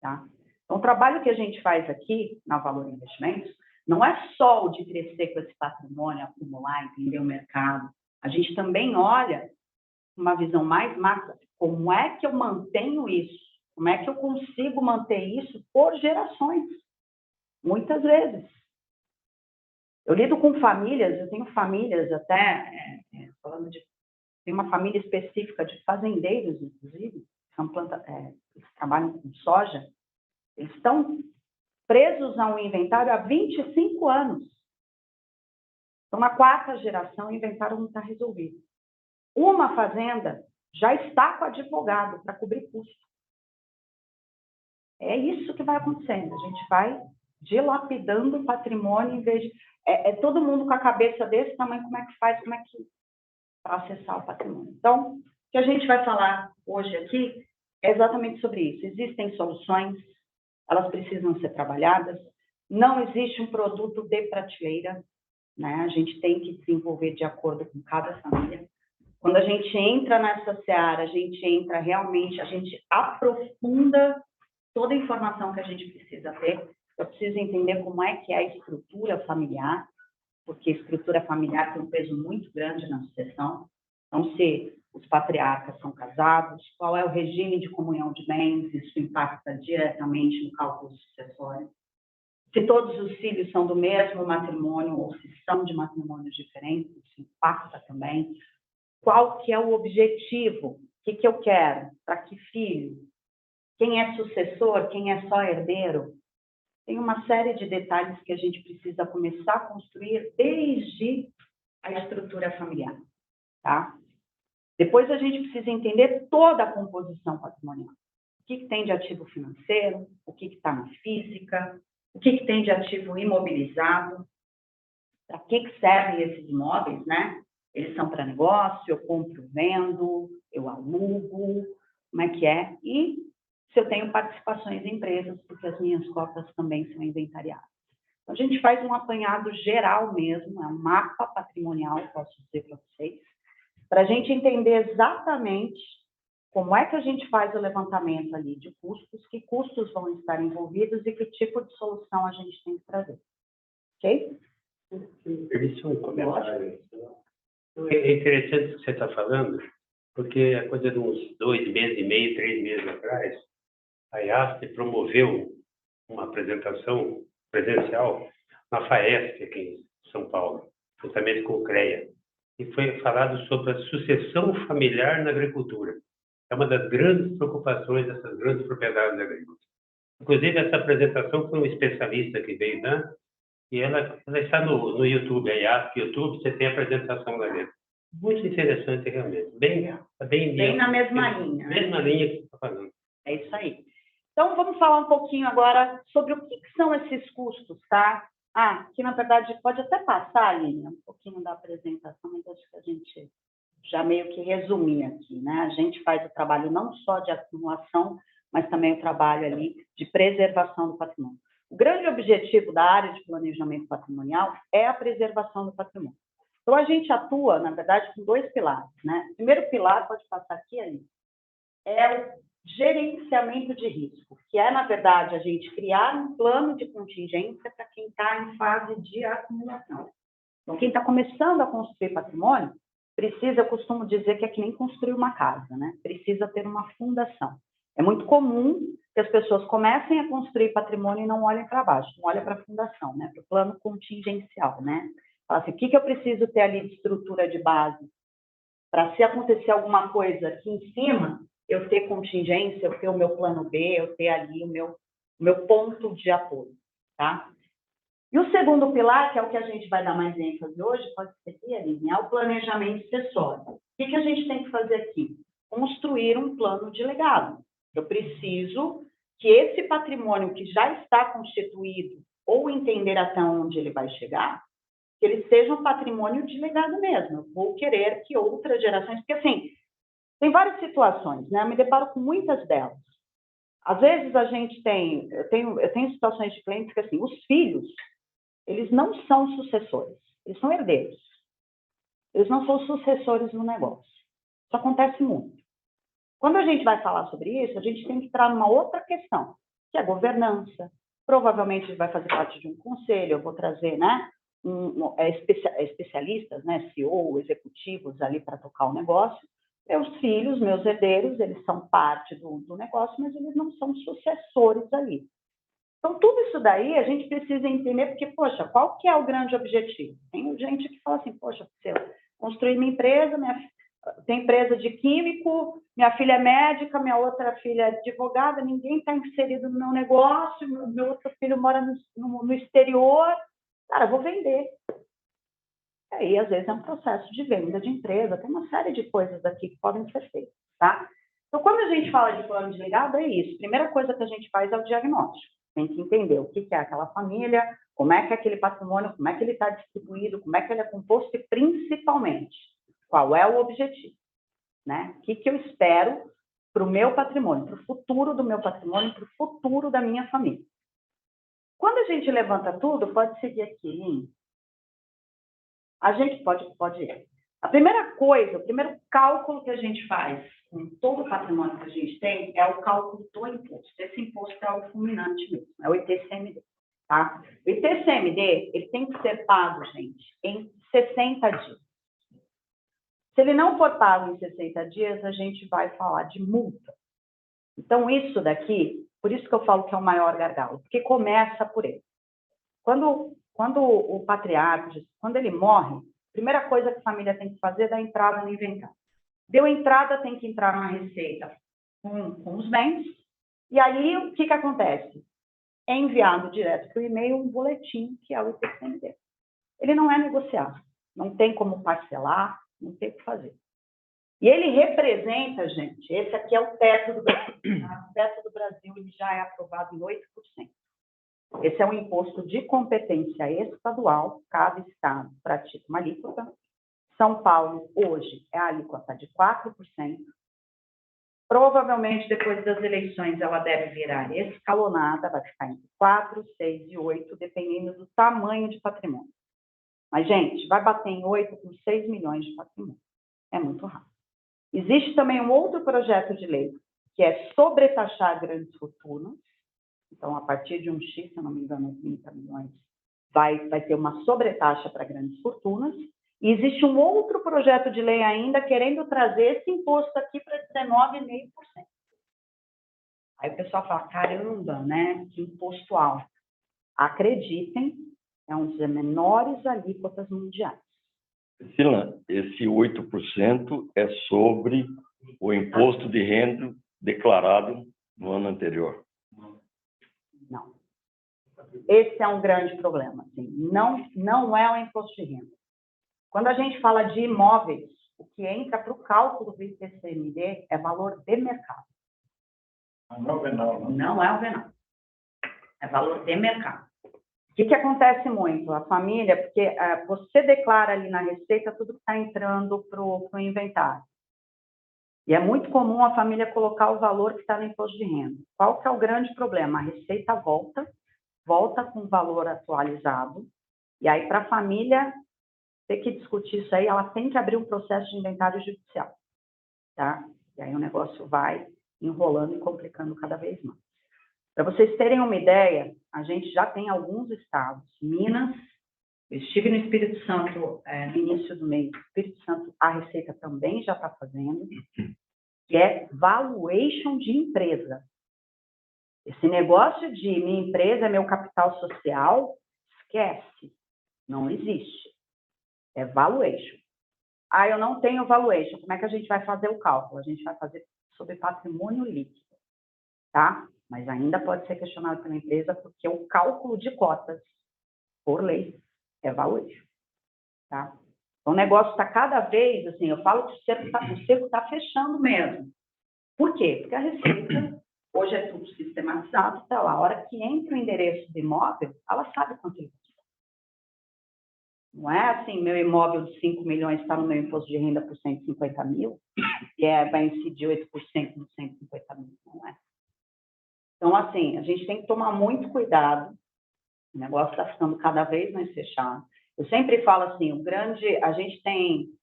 Tá? Então, o trabalho que a gente faz aqui na Valor Investimentos não é só o de crescer com esse patrimônio, acumular, entender o mercado. A gente também olha uma visão mais macro, como é que eu mantenho isso? Como é que eu consigo manter isso por gerações? Muitas vezes. Eu lido com famílias, eu tenho famílias até, falando de... Tem uma família específica de fazendeiros, inclusive, eles trabalham com soja, eles estão presos a um inventário há 25 anos. Então, na 4ª geração, o inventário não está resolvido. Uma fazenda já está com advogado para cobrir custo. É isso que vai acontecendo. A gente vai dilapidando o patrimônio em vez de... todo mundo com a cabeça desse tamanho, como é que faz, para acessar o patrimônio. Então, o que a gente vai falar hoje aqui é exatamente sobre isso. Existem soluções, elas precisam ser trabalhadas, não existe um produto de prateleira, né? A gente tem que desenvolver de acordo com cada família. Quando a gente entra nessa seara, a gente entra realmente, a gente aprofunda toda a informação que a gente precisa ter. Eu preciso entender como é que é a estrutura familiar, porque a estrutura familiar tem um peso muito grande na sucessão. Então, se os patriarcas são casados, qual é o regime de comunhão de bens, isso impacta diretamente no cálculo sucessório. Se todos os filhos são do mesmo matrimônio ou se são de matrimônios diferentes, isso impacta também. Qual que é o objetivo? O que eu quero? Para que filho? Quem é sucessor? Quem é só herdeiro? Tem uma série de detalhes que a gente precisa começar a construir desde a estrutura familiar, tá? Depois a gente precisa entender toda a composição patrimonial. O que tem de ativo financeiro, o que está na física, o que tem de ativo imobilizado, para que servem esses imóveis, né? Eles são para negócio, eu compro, vendo, eu alugo, como é que é? E se eu tenho participações em empresas, porque as minhas cotas também são inventariadas. Então, a gente faz um apanhado geral mesmo, é um mapa patrimonial, posso dizer para vocês, para a gente entender exatamente como é que a gente faz o levantamento ali de custos, que custos vão estar envolvidos e que tipo de solução a gente tem que trazer. Ok? Isso é um comentário. É interessante o que você está falando, porque a coisa de uns 2 meses e meio, 3 meses atrás, a IASP promoveu uma apresentação presencial na FAESP, aqui em São Paulo, juntamente com o CREA, e foi falado sobre a sucessão familiar na agricultura. É uma das grandes preocupações dessas grandes propriedades agrícolas. Inclusive, essa apresentação foi um especialista que veio dar, e ela está no YouTube, a IASP, YouTube, você tem a apresentação lá dentro. Muito interessante, realmente. Bem na mesma linha. Mesma linha que você está falando. É isso aí. Então, vamos falar um pouquinho agora sobre o que são esses custos, tá? Que, na verdade, pode até passar, Aline, um pouquinho da apresentação, mas acho que a gente já meio que resumir aqui, né? A gente faz o trabalho não só de acumulação, mas também o trabalho ali de preservação do patrimônio. O grande objetivo da área de planejamento patrimonial é a preservação do patrimônio. Então, a gente atua, na verdade, com 2 pilares, né? O primeiro pilar, pode passar aqui, Aline, é o gerenciamento de risco, que é, na verdade, a gente criar um plano de contingência para quem está em fase de acumulação. Então, quem está começando a construir patrimônio, precisa, eu costumo dizer que é que nem construir uma casa, né? Precisa ter uma fundação. É muito comum que as pessoas comecem a construir patrimônio e não olhem para baixo, não olhem para a fundação, né? Para o plano contingencial, né? Fala assim, o que eu preciso ter ali de estrutura de base para, se acontecer alguma coisa aqui em cima, eu ter contingência, eu ter o meu plano B, eu ter ali o meu ponto de apoio, tá? E o segundo pilar, que é o que a gente vai dar mais ênfase hoje, pode ser aqui, Aline, é o planejamento sucessório. O que a gente tem que fazer aqui? Construir um plano de legado. Eu preciso que esse patrimônio que já está constituído, ou entender até onde ele vai chegar, que ele seja um patrimônio de legado mesmo. Eu vou querer que outras gerações... Porque, assim, tem várias situações, né? Eu me deparo com muitas delas. Às vezes, a gente tem... Eu tenho situações de clientes que, assim, os filhos eles não são sucessores, eles são herdeiros. Eles não são sucessores no negócio. Isso acontece muito. Quando a gente vai falar sobre isso, a gente tem que entrar numa outra questão, que é a governança. Provavelmente a gente vai fazer parte de um conselho, eu vou trazer, né, especialistas, né, CEO, executivos ali para tocar o negócio. Meus filhos, meus herdeiros, eles são parte do negócio, mas eles não são sucessores ali. Então, tudo isso daí a gente precisa entender, porque, poxa, qual que é o grande objetivo? Tem gente que fala assim, poxa, se eu construir minha empresa, tem empresa de químico, minha filha é médica, minha outra filha é advogada, ninguém está inserido no meu negócio, meu outro filho mora no exterior, cara, eu vou vender. E aí, às vezes, é um processo de venda de empresa, tem uma série de coisas aqui que podem ser feitas, tá? Então, quando a gente fala de plano de legado, é isso. Primeira coisa que a gente faz é o diagnóstico. Tem que entender o que é aquela família, como é que é aquele patrimônio, como é que ele está distribuído, como é que ele é composto e, principalmente, qual é o objetivo, né? O que eu espero para o meu patrimônio, para o futuro do meu patrimônio, para o futuro da minha família. Quando a gente levanta tudo, pode seguir aqui, hein? A gente pode ir. A primeira coisa, o primeiro cálculo que a gente faz com todo o patrimônio que a gente tem é o cálculo do imposto. Esse imposto é o fulminante mesmo, é o ITCMD, tá? O ITCMD, ele tem que ser pago, gente, em 60 dias. Se ele não for pago em 60 dias, a gente vai falar de multa. Então, isso daqui, por isso que eu falo que é o maior gargalo, porque começa por ele. Quando o patriarca, quando ele morre, a primeira coisa que a família tem que fazer é dar entrada no inventário. Deu entrada, tem que entrar na receita com os bens, e aí o que acontece? É enviado direto para o e-mail um boletim, que é o ITCMD. Ele não é negociável, não tem como parcelar, não tem o que fazer. E ele representa, gente, esse aqui é o teto do Brasil. O teto do Brasil ele já é aprovado em 8%. Esse é um imposto de competência estadual, cada estado pratica uma alíquota. São Paulo, hoje, é a alíquota de 4%. Provavelmente, depois das eleições, ela deve virar escalonada, vai ficar entre 4, 6 e 8, dependendo do tamanho de patrimônio. Mas, gente, vai bater em 8 com 6 milhões de patrimônio. É muito rápido. Existe também um outro projeto de lei, que é sobretaxar grandes fortunas. Então, a partir de um X, se eu não me engano, 30 milhões, vai ter uma sobretaxa para grandes fortunas. E existe um outro projeto de lei ainda querendo trazer esse imposto aqui para 19,5%. Aí o pessoal fala, caramba, né? Que imposto alto. Acreditem, é um dos menores alíquotas mundiais. Priscila, esse 8% é sobre o imposto de renda declarado no ano anterior. Não. Esse é um grande problema. Assim. Não é o imposto de renda. Quando a gente fala de imóveis, o que entra para o cálculo do ITCMD é valor de mercado. Não é o venal. Não é o venal. É valor de mercado. O que acontece muito? A família, porque você declara ali na receita tudo que está entrando para o inventário. E é muito comum a família colocar o valor que está no imposto de renda. Qual que é o grande problema? A receita volta com o valor atualizado, e aí para a família ter que discutir isso aí, ela tem que abrir um processo de inventário judicial, tá? E aí o negócio vai enrolando e complicando cada vez mais. Para vocês terem uma ideia, a gente já tem alguns estados, Minas, eu estive no Espírito Santo no início do mês, no Espírito Santo a Receita também já está fazendo, que é valuation de empresa. Esse negócio de minha empresa é meu capital social, esquece, não existe. É valuation. Ah, eu não tenho valuation, como é que a gente vai fazer o cálculo? A gente vai fazer sobre patrimônio líquido, tá? Mas ainda pode ser questionado pela empresa, porque o cálculo de cotas, por lei, é valuation, tá? Então, o negócio está cada vez, assim, eu falo que o cerco está fechando mesmo. Por quê? Porque a Receita, hoje é tudo sistematizado, tá lá. A hora que entra o endereço do imóvel, ela sabe quanto ele custa. Não é assim, meu imóvel de 5 milhões está no meu imposto de renda por 150 mil, e vai incidir 8% nos 150 mil, não é? Então, assim, a gente tem que tomar muito cuidado O negócio está ficando cada vez mais fechado. Eu sempre falo assim, a gente tem,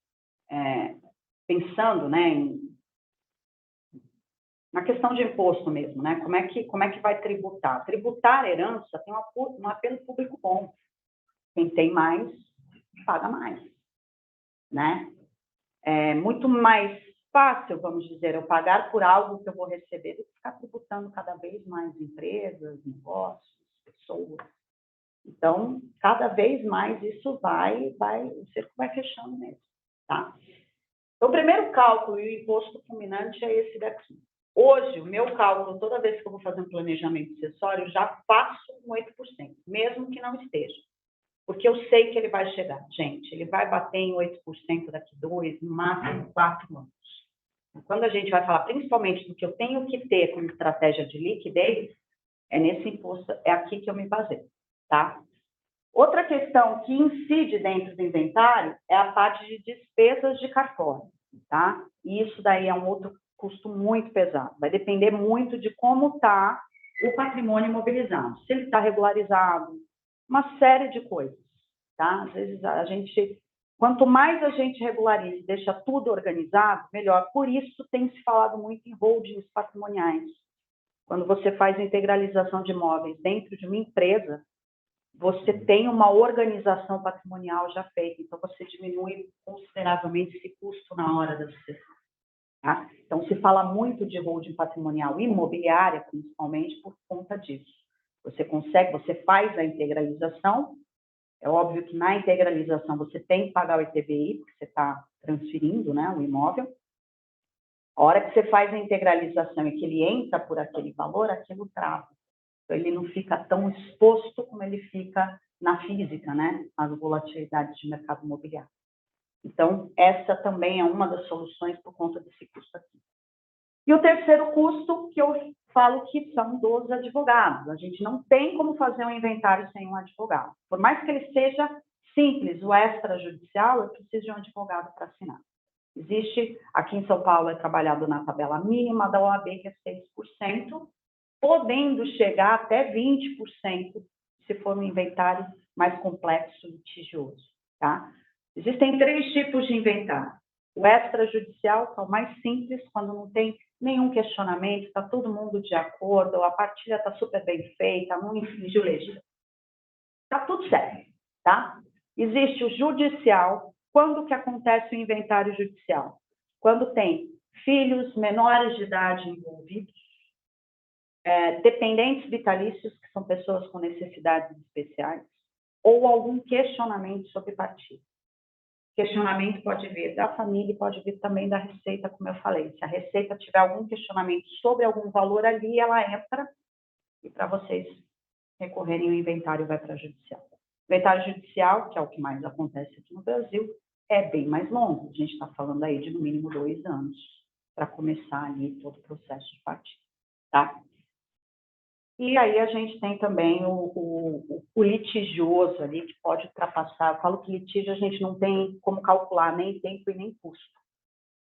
pensando, né, na questão de imposto mesmo, né? Como é que vai tributar? Tributar a herança tem um apelo público bom. Quem tem mais, paga mais, né? É muito mais fácil, vamos dizer, eu pagar por algo que eu vou receber do que ficar tributando cada vez mais empresas, negócios, pessoas. Então, cada vez mais isso o cerco vai fechando mesmo, tá? Então, o primeiro cálculo e o imposto culminante é esse daqui. Hoje, o meu cálculo, toda vez que eu vou fazer um planejamento acessório, já faço um 8%, mesmo que não esteja. Porque eu sei que ele vai chegar. Gente, ele vai bater em 8% daqui 2, no máximo 4 anos. Quando a gente vai falar principalmente do que eu tenho que ter como estratégia de liquidez, é nesse imposto, é aqui que eu me baseio, tá? Outra questão que incide dentro do inventário é a parte de despesas de cartório, tá? E isso daí é um outro custo muito pesado. Vai depender muito de como está o patrimônio imobilizado. Se ele está regularizado, uma série de coisas, tá? Às vezes quanto mais a gente regulariza e deixa tudo organizado, melhor. Por isso tem se falado muito em holdings patrimoniais. Quando você faz a integralização de imóveis dentro de uma empresa, você tem uma organização patrimonial já feita, então você diminui consideravelmente esse custo na hora da sucessão. Tá? Então, se fala muito de holding patrimonial imobiliária, principalmente por conta disso. Você faz a integralização, é óbvio que na integralização você tem que pagar o ITBI, porque você está transferindo, né, o imóvel. A hora que você faz a integralização e que ele entra por aquele valor, aquilo trava. Então, ele não fica tão exposto como ele fica na física, né, às volatilidades de mercado imobiliário. Então, essa também é uma das soluções por conta desse custo aqui. E o terceiro custo, que eu falo que são dos advogados. A gente não tem como fazer um inventário sem um advogado. Por mais que ele seja simples, o extrajudicial, eu preciso de um advogado para assinar. Existe, aqui em São Paulo, é trabalhado na tabela mínima da OAB, que é 6%, podendo chegar até 20% se for um inventário mais complexo e litigioso, tá? Existem 3 tipos de inventário. O extrajudicial, que é o mais simples, quando não tem nenhum questionamento, está todo mundo de acordo, a partilha está super bem feita, não infringiu legislação. Está tudo certo, tá? Existe o judicial. Quando que acontece o inventário judicial? Quando tem filhos menores de idade envolvidos, dependentes vitalícios, que são pessoas com necessidades especiais, ou algum questionamento sobre partilha. Questionamento pode vir da família e pode vir também da Receita, como eu falei. Se a Receita tiver algum questionamento sobre algum valor ali, ela entra e para vocês recorrerem, o inventário vai para a judicial. O inventário judicial, que é o que mais acontece aqui no Brasil, é bem mais longo. A gente está falando aí de no mínimo 2 anos para começar ali todo o processo de partilha, tá? E aí a gente tem também o litigioso ali, que pode ultrapassar. Eu falo que litígio a gente não tem como calcular nem tempo e nem custo,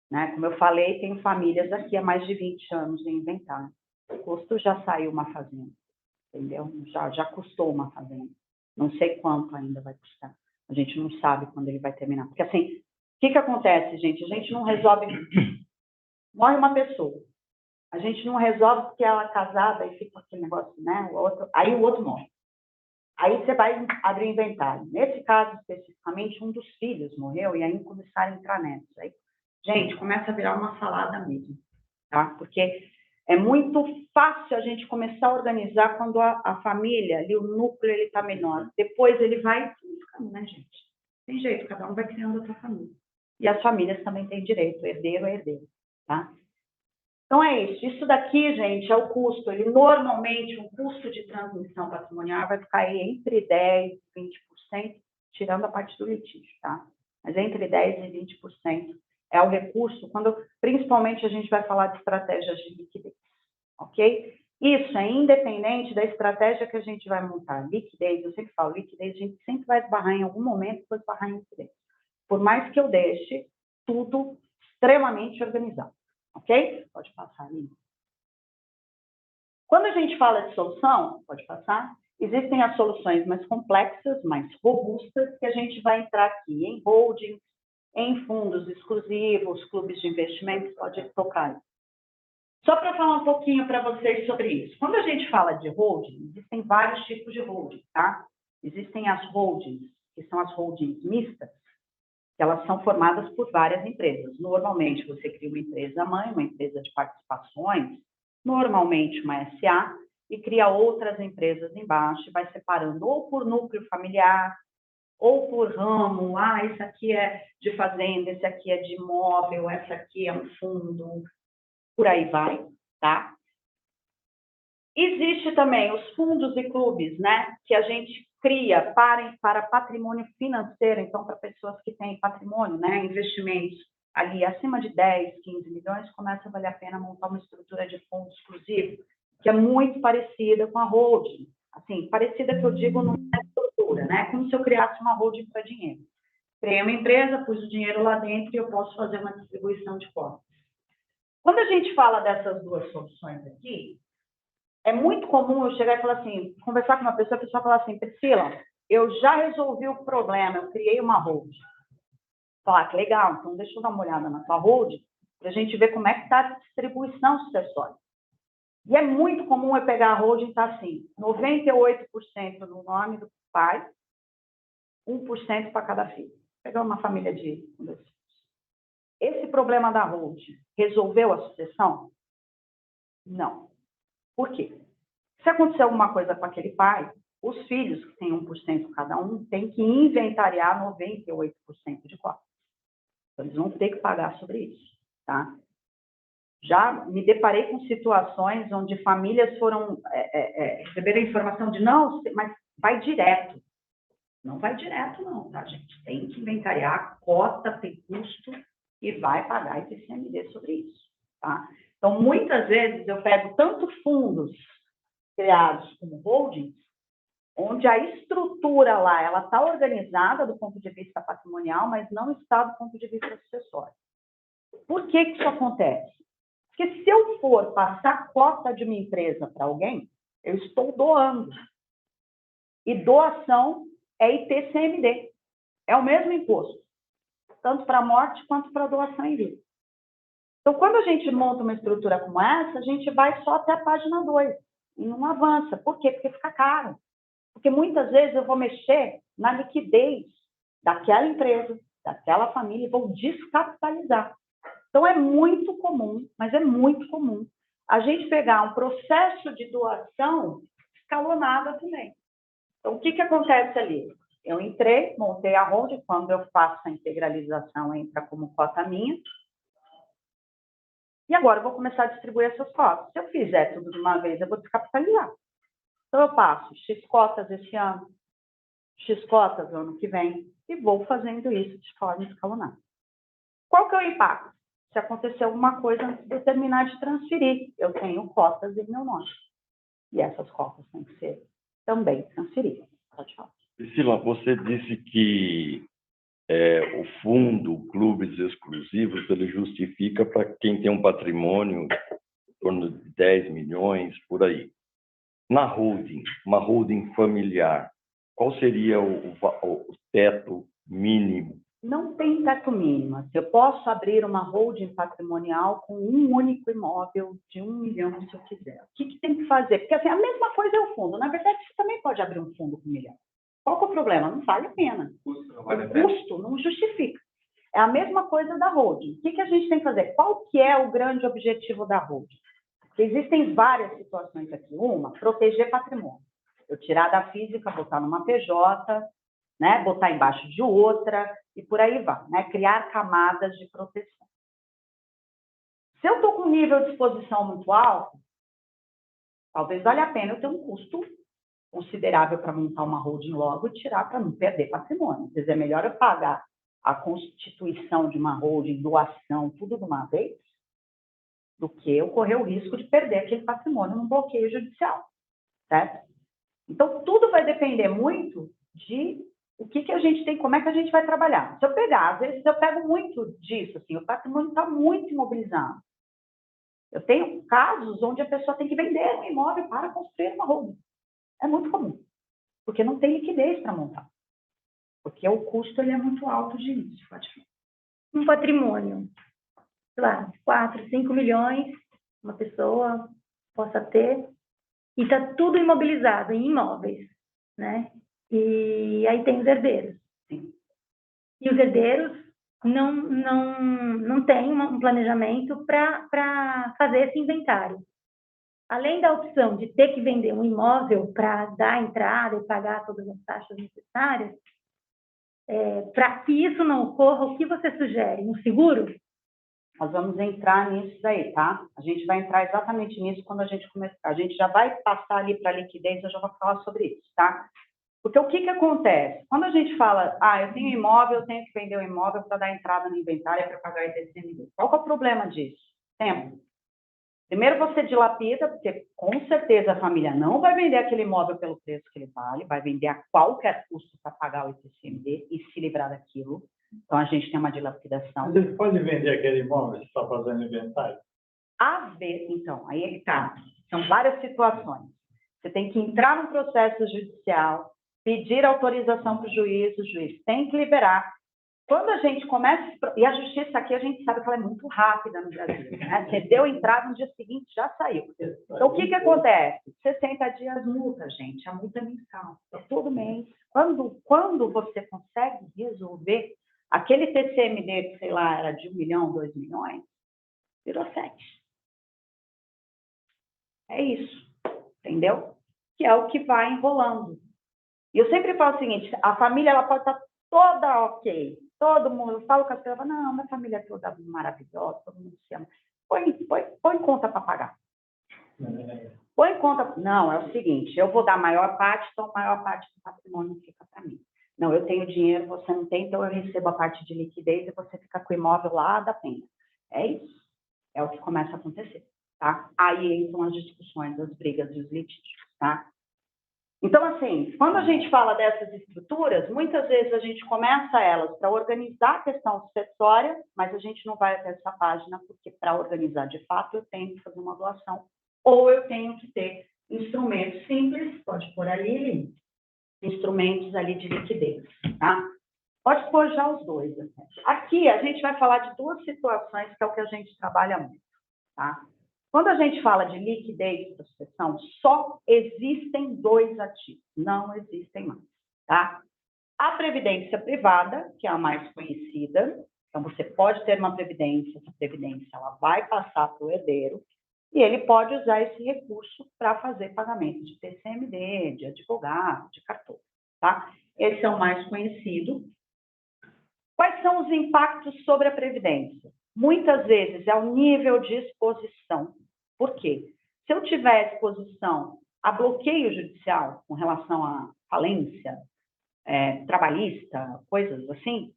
né? Como eu falei, tenho famílias aqui há mais de 20 anos em inventário. O custo já saiu uma fazenda, entendeu? Já custou uma fazenda. Não sei quanto ainda vai custar. A gente não sabe quando ele vai terminar. Porque assim, o que acontece, gente? A gente não resolve... Morre uma pessoa. A gente não resolve porque ela é casada e fica aquele negócio, né? Aí o outro morre. Aí você vai abrir o inventário. Nesse caso, especificamente, um dos filhos morreu e aí começaram a entrar nessa. Aí, gente, começa a virar uma salada mesmo, tá? Porque é muito fácil a gente começar a organizar quando a família, ali, o núcleo, ele está menor. Depois ele vai ficando, né, gente? Tem jeito, cada um vai criando a sua família. E as famílias também têm direito, herdeiro é herdeiro, tá? Então, é isso. Isso daqui, gente, é o custo. Ele, normalmente, um custo de transmissão patrimonial vai ficar aí entre 10% e 20%, tirando a parte do litígio, tá? Mas entre 10% e 20% é o recurso, quando, principalmente, a gente vai falar de estratégias de liquidez, ok? Isso é independente da estratégia que a gente vai montar. Liquidez, eu sempre falo, liquidez, a gente sempre vai esbarrar em algum momento, depois esbarrar em liquidez. Por mais que eu deixe tudo extremamente organizado. Ok? Pode passar ali. Quando a gente fala de solução, pode passar, Existem as soluções mais complexas, mais robustas, que a gente vai entrar aqui em holding, em fundos exclusivos, clubes de investimentos, pode tocar. Só para falar um pouquinho para vocês sobre isso. Quando a gente fala de holding, existem vários tipos de holding, tá? Existem as holdings, que são as holdings mistas, que elas são formadas por várias empresas. Normalmente, você cria uma empresa-mãe, uma empresa de participações, normalmente uma SA, e cria outras empresas embaixo, e vai separando ou por núcleo familiar, ou por ramo. Esse aqui é de fazenda, esse aqui é de imóvel, esse aqui é um fundo, por aí vai, tá? Existe também os fundos e clubes, né, que a gente cria para patrimônio financeiro, então, para pessoas que têm patrimônio, né, investimentos ali acima de 10, 15 milhões, começa a valer a pena montar uma estrutura de fundo exclusivo, que é muito parecida com a holding. Assim, parecida que eu digo numa estrutura, né, como se eu criasse uma holding para dinheiro. Criei uma empresa, pus o dinheiro lá dentro e eu posso fazer uma distribuição de cotas. Quando a gente fala dessas duas soluções aqui, é muito comum eu chegar e falar assim, conversar com uma pessoa, a pessoa falar assim, Priscila, eu já resolvi o problema, eu criei uma holding. Falar, que legal, então deixa eu dar uma olhada na tua holding, para a gente ver como é que está a distribuição sucessória. E é muito comum eu pegar a holding e estar assim, 98% no nome do pai, 1% para cada filho. Pegar uma família de 2 filhos. Esse problema da holding resolveu a sucessão? Não. Por quê? Se acontecer alguma coisa com aquele pai, os filhos, que têm 1% cada um, têm que inventariar 98% de cotas. Então, eles vão ter que pagar sobre isso, tá? Já me deparei com situações onde famílias foram receberam a informação de não, mas vai direto. Não vai direto, não, tá, gente? Tem que inventariar, cota, tem custo, e vai pagar ITCMD sobre isso, tá? Então, muitas vezes, eu pego tanto fundos criados como holdings, onde a estrutura lá, ela está organizada do ponto de vista patrimonial, mas não está do ponto de vista sucessório. Por que isso acontece? Porque se eu for passar cota de uma empresa para alguém, eu estou doando. E doação é ITCMD. É o mesmo imposto, tanto para morte quanto para doação em vida. Então, quando a gente monta uma estrutura como essa, a gente vai só até a página 2 e não avança. Por quê? Porque fica caro. Porque muitas vezes eu vou mexer na liquidez daquela empresa, daquela família, e vou descapitalizar. Então, é muito comum, mas é muito comum, a gente pegar um processo de doação escalonado também. Então, o que acontece ali? Eu entrei, montei a holding, quando eu faço a integralização, entra como cota minha, e agora eu vou começar a distribuir essas cotas. Se eu fizer tudo de uma vez, eu vou descapitalizar. Então, eu passo X cotas esse ano, X cotas no ano que vem, e vou fazendo isso de forma escalonada. Qual que é o impacto? Se acontecer alguma coisa antes de eu terminar de transferir, eu tenho cotas em meu nome. E essas cotas têm que ser também transferidas. Pode falar. Priscila, você disse que o fundo, clubes exclusivos, ele justifica para quem tem um patrimônio em torno de 10 milhões, por aí. Na holding, uma holding familiar, qual seria o teto mínimo? Não tem teto mínimo. Eu posso abrir uma holding patrimonial com um único imóvel de 1 milhão, se eu quiser. O que tem que fazer? Porque assim, a mesma coisa é o fundo. Na verdade, você também pode abrir um fundo com 1 milhão. Qual que é o problema? Não vale a pena. O custo não justifica. É a mesma coisa da holding. O que a gente tem que fazer? Qual que é o grande objetivo da holding? Porque existem várias situações aqui. Uma, proteger patrimônio. Eu tirar da física, botar numa PJ, né? Botar embaixo de outra, e por aí vai, né? Criar camadas de proteção. Se eu estou com um nível de exposição muito alto, talvez valha a pena eu ter um custo considerável para montar uma holding logo e tirar para não perder patrimônio. Às vezes é melhor eu pagar a constituição de uma holding, doação, tudo de uma vez, do que eu correr o risco de perder aquele patrimônio num bloqueio judicial, certo? Então, tudo vai depender muito de o que a gente tem, como é que a gente vai trabalhar. Se eu pegar, às vezes eu pego muito disso, assim, o patrimônio está muito imobilizado. Eu tenho casos onde a pessoa tem que vender um imóvel para construir uma holding. É muito comum. porque não tem liquidez para montar. Porque o custo ele é muito alto de início. Pode falar. Um patrimônio, sei lá, 4, 5 milhões, uma pessoa possa ter, e está tudo imobilizado em imóveis, né? E aí tem os herdeiros. Sim. E os herdeiros não têm um planejamento para fazer esse inventário. Além da opção de ter que vender um imóvel para dar entrada e pagar todas as taxas necessárias, para que isso não ocorra, o que você sugere? Um seguro? Nós vamos entrar nisso daí, tá? A gente vai entrar exatamente nisso quando a gente começar. A gente já vai passar ali para a liquidez, eu já vou falar sobre isso, tá? Porque o que acontece? Quando a gente fala, eu tenho imóvel, eu tenho que vender o imóvel para dar entrada no inventário para pagar ITCMD. Qual que é o problema disso? Tempo. Primeiro você dilapida, porque com certeza a família não vai vender aquele imóvel pelo preço que ele vale, vai vender a qualquer custo para pagar o ITCMD e se livrar daquilo. Então, a gente tem uma dilapidação. Você pode vender aquele imóvel que está fazendo inventário? Então, aí ele tá. São várias situações. Você tem que entrar no processo judicial, pedir autorização para o juiz tem que liberar. Quando a gente começa... E a justiça aqui, a gente sabe que ela é muito rápida no Brasil, né? Você deu entrada, no dia seguinte já saiu. Então, o que acontece? 60 dias multa, gente. A multa é mensal. É todo mês. Quando você consegue resolver aquele TCMD, que, sei lá, era de 1 milhão, 2 milhões, virou 7. É isso. Entendeu? Que é o que vai enrolando. E eu sempre falo o seguinte, a família ela pode estar toda ok. Todo mundo, eu falo com as pessoas, não, minha família é toda maravilhosa, todo mundo se ama. Põe conta para pagar. Põe conta. Não, é o seguinte, eu vou dar a maior parte, então a maior parte do patrimônio fica para mim. Não, eu tenho dinheiro, você não tem, então eu recebo a parte de liquidez e você fica com o imóvel lá da pena. É isso. É o que começa a acontecer, tá? Aí entram as discussões, as brigas e os litígios, tá? Então, assim, quando a gente fala dessas estruturas, muitas vezes a gente começa elas para organizar a questão sucessória, mas a gente não vai até essa página, porque para organizar de fato eu tenho que fazer uma doação, ou eu tenho que ter instrumentos simples, pode pôr ali, instrumentos ali de liquidez, tá? Pode pôr já os dois. Aqui a gente vai falar de duas situações que é o que a gente trabalha muito, tá? Quando a gente fala de liquidez para sucessão, só existem 2 ativos, não existem mais, tá? A previdência privada, que é a mais conhecida, então você pode ter uma previdência, essa previdência ela vai passar para o herdeiro, e ele pode usar esse recurso para fazer pagamento de TCMD, de advogado, de cartório, tá? Esse é o mais conhecido. Quais são os impactos sobre a previdência? Muitas vezes é o nível de exposição. Por quê? Se eu tiver exposição a bloqueio judicial com relação à falência trabalhista, coisas assim,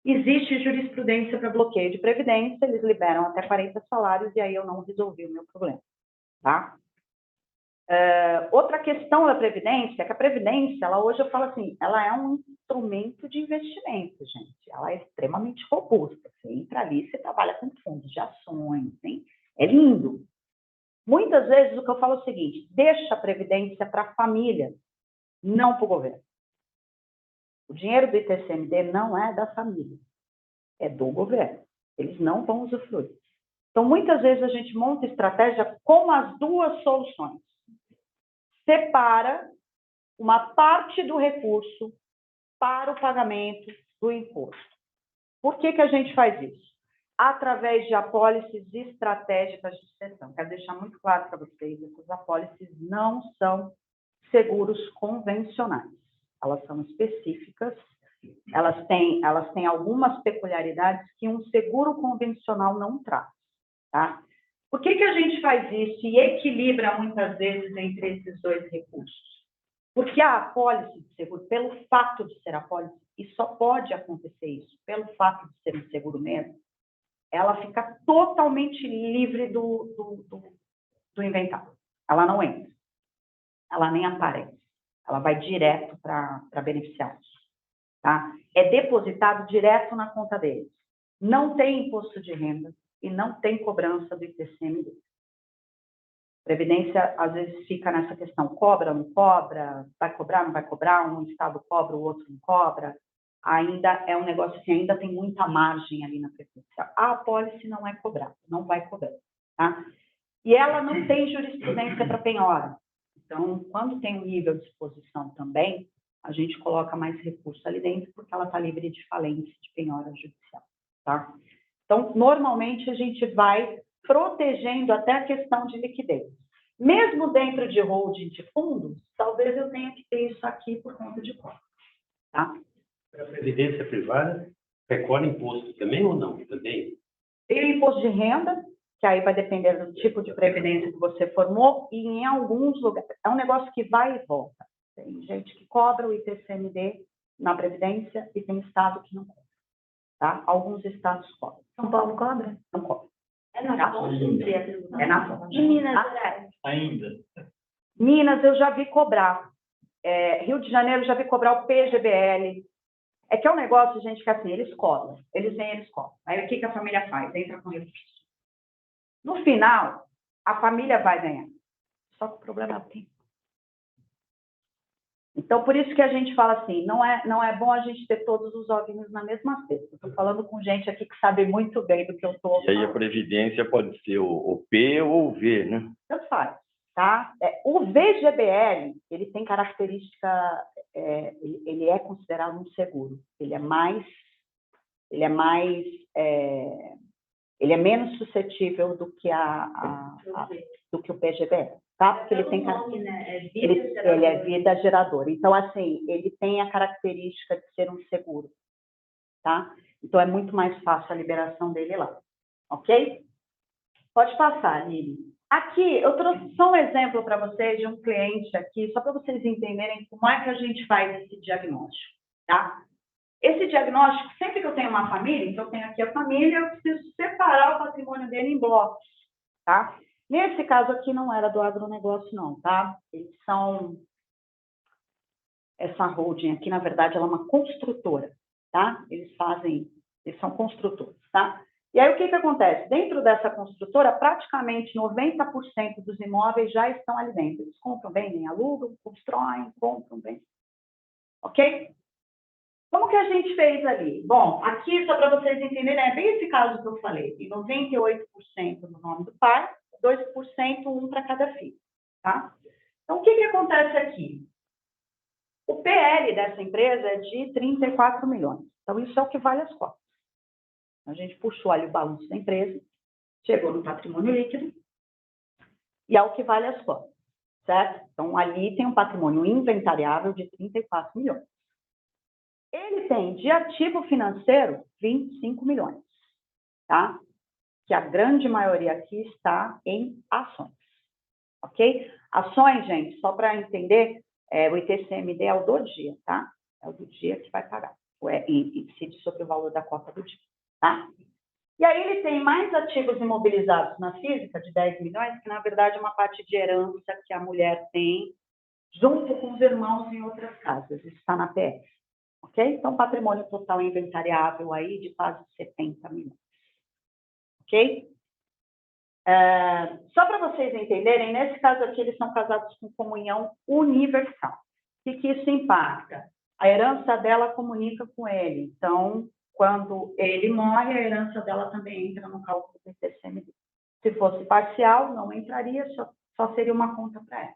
existe jurisprudência para bloqueio de previdência, eles liberam até 40 salários e aí eu não resolvi o meu problema, tá? Outra questão da previdência é que a previdência, ela hoje eu falo assim, ela é um instrumento de investimento, gente. Ela é extremamente robusta. Você entra ali, você trabalha com fundos de ações, hein? É lindo. Muitas vezes o que eu falo é o seguinte, deixa a previdência para a família, não para o governo. O dinheiro do ITCMD não é da família, é do governo. Eles não vão usufruir. Então, muitas vezes a gente monta estratégia com as duas soluções. Separa uma parte do recurso para o pagamento do imposto. Por que a gente faz isso? Através de apólices estratégicas de sucessão. Quero deixar muito claro para vocês, essas apólices não são seguros convencionais. Elas são específicas, elas têm algumas peculiaridades que um seguro convencional não traz, tá? Por que a gente faz isso e equilibra muitas vezes entre esses 2 recursos? Porque a apólice de seguro, pelo fato de ser apólice, e só pode acontecer isso pelo fato de ser um seguro mesmo, ela fica totalmente livre do inventário. Ela não entra. Ela nem aparece. Ela vai direto para beneficiários. Tá? É depositado direto na conta deles. Não tem imposto de renda e não tem cobrança do ITCMD. Previdência, às vezes, fica nessa questão, cobra, não cobra, vai cobrar, não vai cobrar, um estado cobra, o outro não cobra. Ainda é um negócio que ainda tem muita margem ali na Previdência. A apólice não é cobrada, não vai cobrar, tá? E ela não tem jurisprudência para penhora. Então, quando tem um nível de exposição também, a gente coloca mais recurso ali dentro, porque ela está livre de falência, de penhora judicial, tá? Então, normalmente, a gente vai protegendo até a questão de liquidez. Mesmo dentro de holding de fundos, talvez eu tenha que ter isso aqui por conta de conta, tá? Para a previdência privada, recolhe imposto também ou não? Também? Tem o imposto de renda, que aí vai depender do tipo de previdência que você formou, e em alguns lugares, é um negócio que vai e volta. Tem gente que cobra o ITCMD na previdência e tem estado que não cobra, tá? Alguns estados cobram. São Paulo cobra? Não cobra. É na fonte? É na fonte. Em Minas Tá? Gerais? Ainda. Minas eu já vi cobrar. Rio de Janeiro eu já vi cobrar o PGBL. É que é um negócio, gente, que assim, eles cobram. Eles vêm, eles cobram. Aí o que a família faz? Entra com recurso. No final, a família vai ganhar. Só que o problema é o tempo. Então, por isso que a gente fala assim, não é bom a gente ter todos os ovinhos na mesma cesta. Estou falando com gente aqui que sabe muito bem do que eu estou falando. E aí a previdência pode ser o P ou o V, né? Tanto faz, tá? O VGBL, ele tem característica, ele é considerado um seguro. Ele é menos suscetível do que do que o PGBL, tá? Porque ele tem ele é vida geradora. Então, assim, ele tem a característica de ser um seguro, tá? Então, é muito mais fácil a liberação dele lá, ok? Pode passar, Lili. Aqui, eu trouxe só um exemplo para vocês de um cliente aqui, só para vocês entenderem como é que a gente faz esse diagnóstico, tá? Esse diagnóstico, sempre que eu tenho uma família, então eu tenho aqui a família, eu preciso separar o patrimônio dele em blocos, tá? Nesse caso aqui não era do agronegócio, não, tá? Eles são... Essa holding aqui, na verdade, ela é uma construtora, tá? Eles são construtores, tá? E aí, o que acontece? Dentro dessa construtora, praticamente 90% dos imóveis já estão ali dentro. Eles compram, vendem, alugam, constroem, compram, vendem. Ok? Como que a gente fez ali? Bom, aqui, só para vocês entenderem, é bem esse caso que eu falei. Tem 98% no nome do pai, 2%, um para cada filho, tá? Então, o que acontece aqui? O PL dessa empresa é de 34 milhões. Então, isso é o que vale as cotas. A gente puxou ali o balanço da empresa, chegou no patrimônio líquido, e é o que vale as cotas, certo? Então, ali tem um patrimônio inventariável de 34 milhões. Ele tem de ativo financeiro 25 milhões, tá? Que a grande maioria aqui está em ações, ok? Ações, gente, só para entender, o ITCMD é o do dia, tá? É o do dia que vai pagar, incide sobre o valor da cota do dia, tá? E aí ele tem mais ativos imobilizados na física de 10 milhões, que na verdade é uma parte de herança que a mulher tem junto com os irmãos em outras casas, isso está na PF. Ok? Então, patrimônio total inventariável aí de quase 70 milhões. Ok? Só para vocês entenderem, nesse caso aqui, eles são casados com comunhão universal. O que isso impacta? A herança dela comunica com ele. Então, quando ele morre, a herança dela também entra no cálculo do ITCMD. Se fosse parcial, não entraria, só seria uma conta para ela.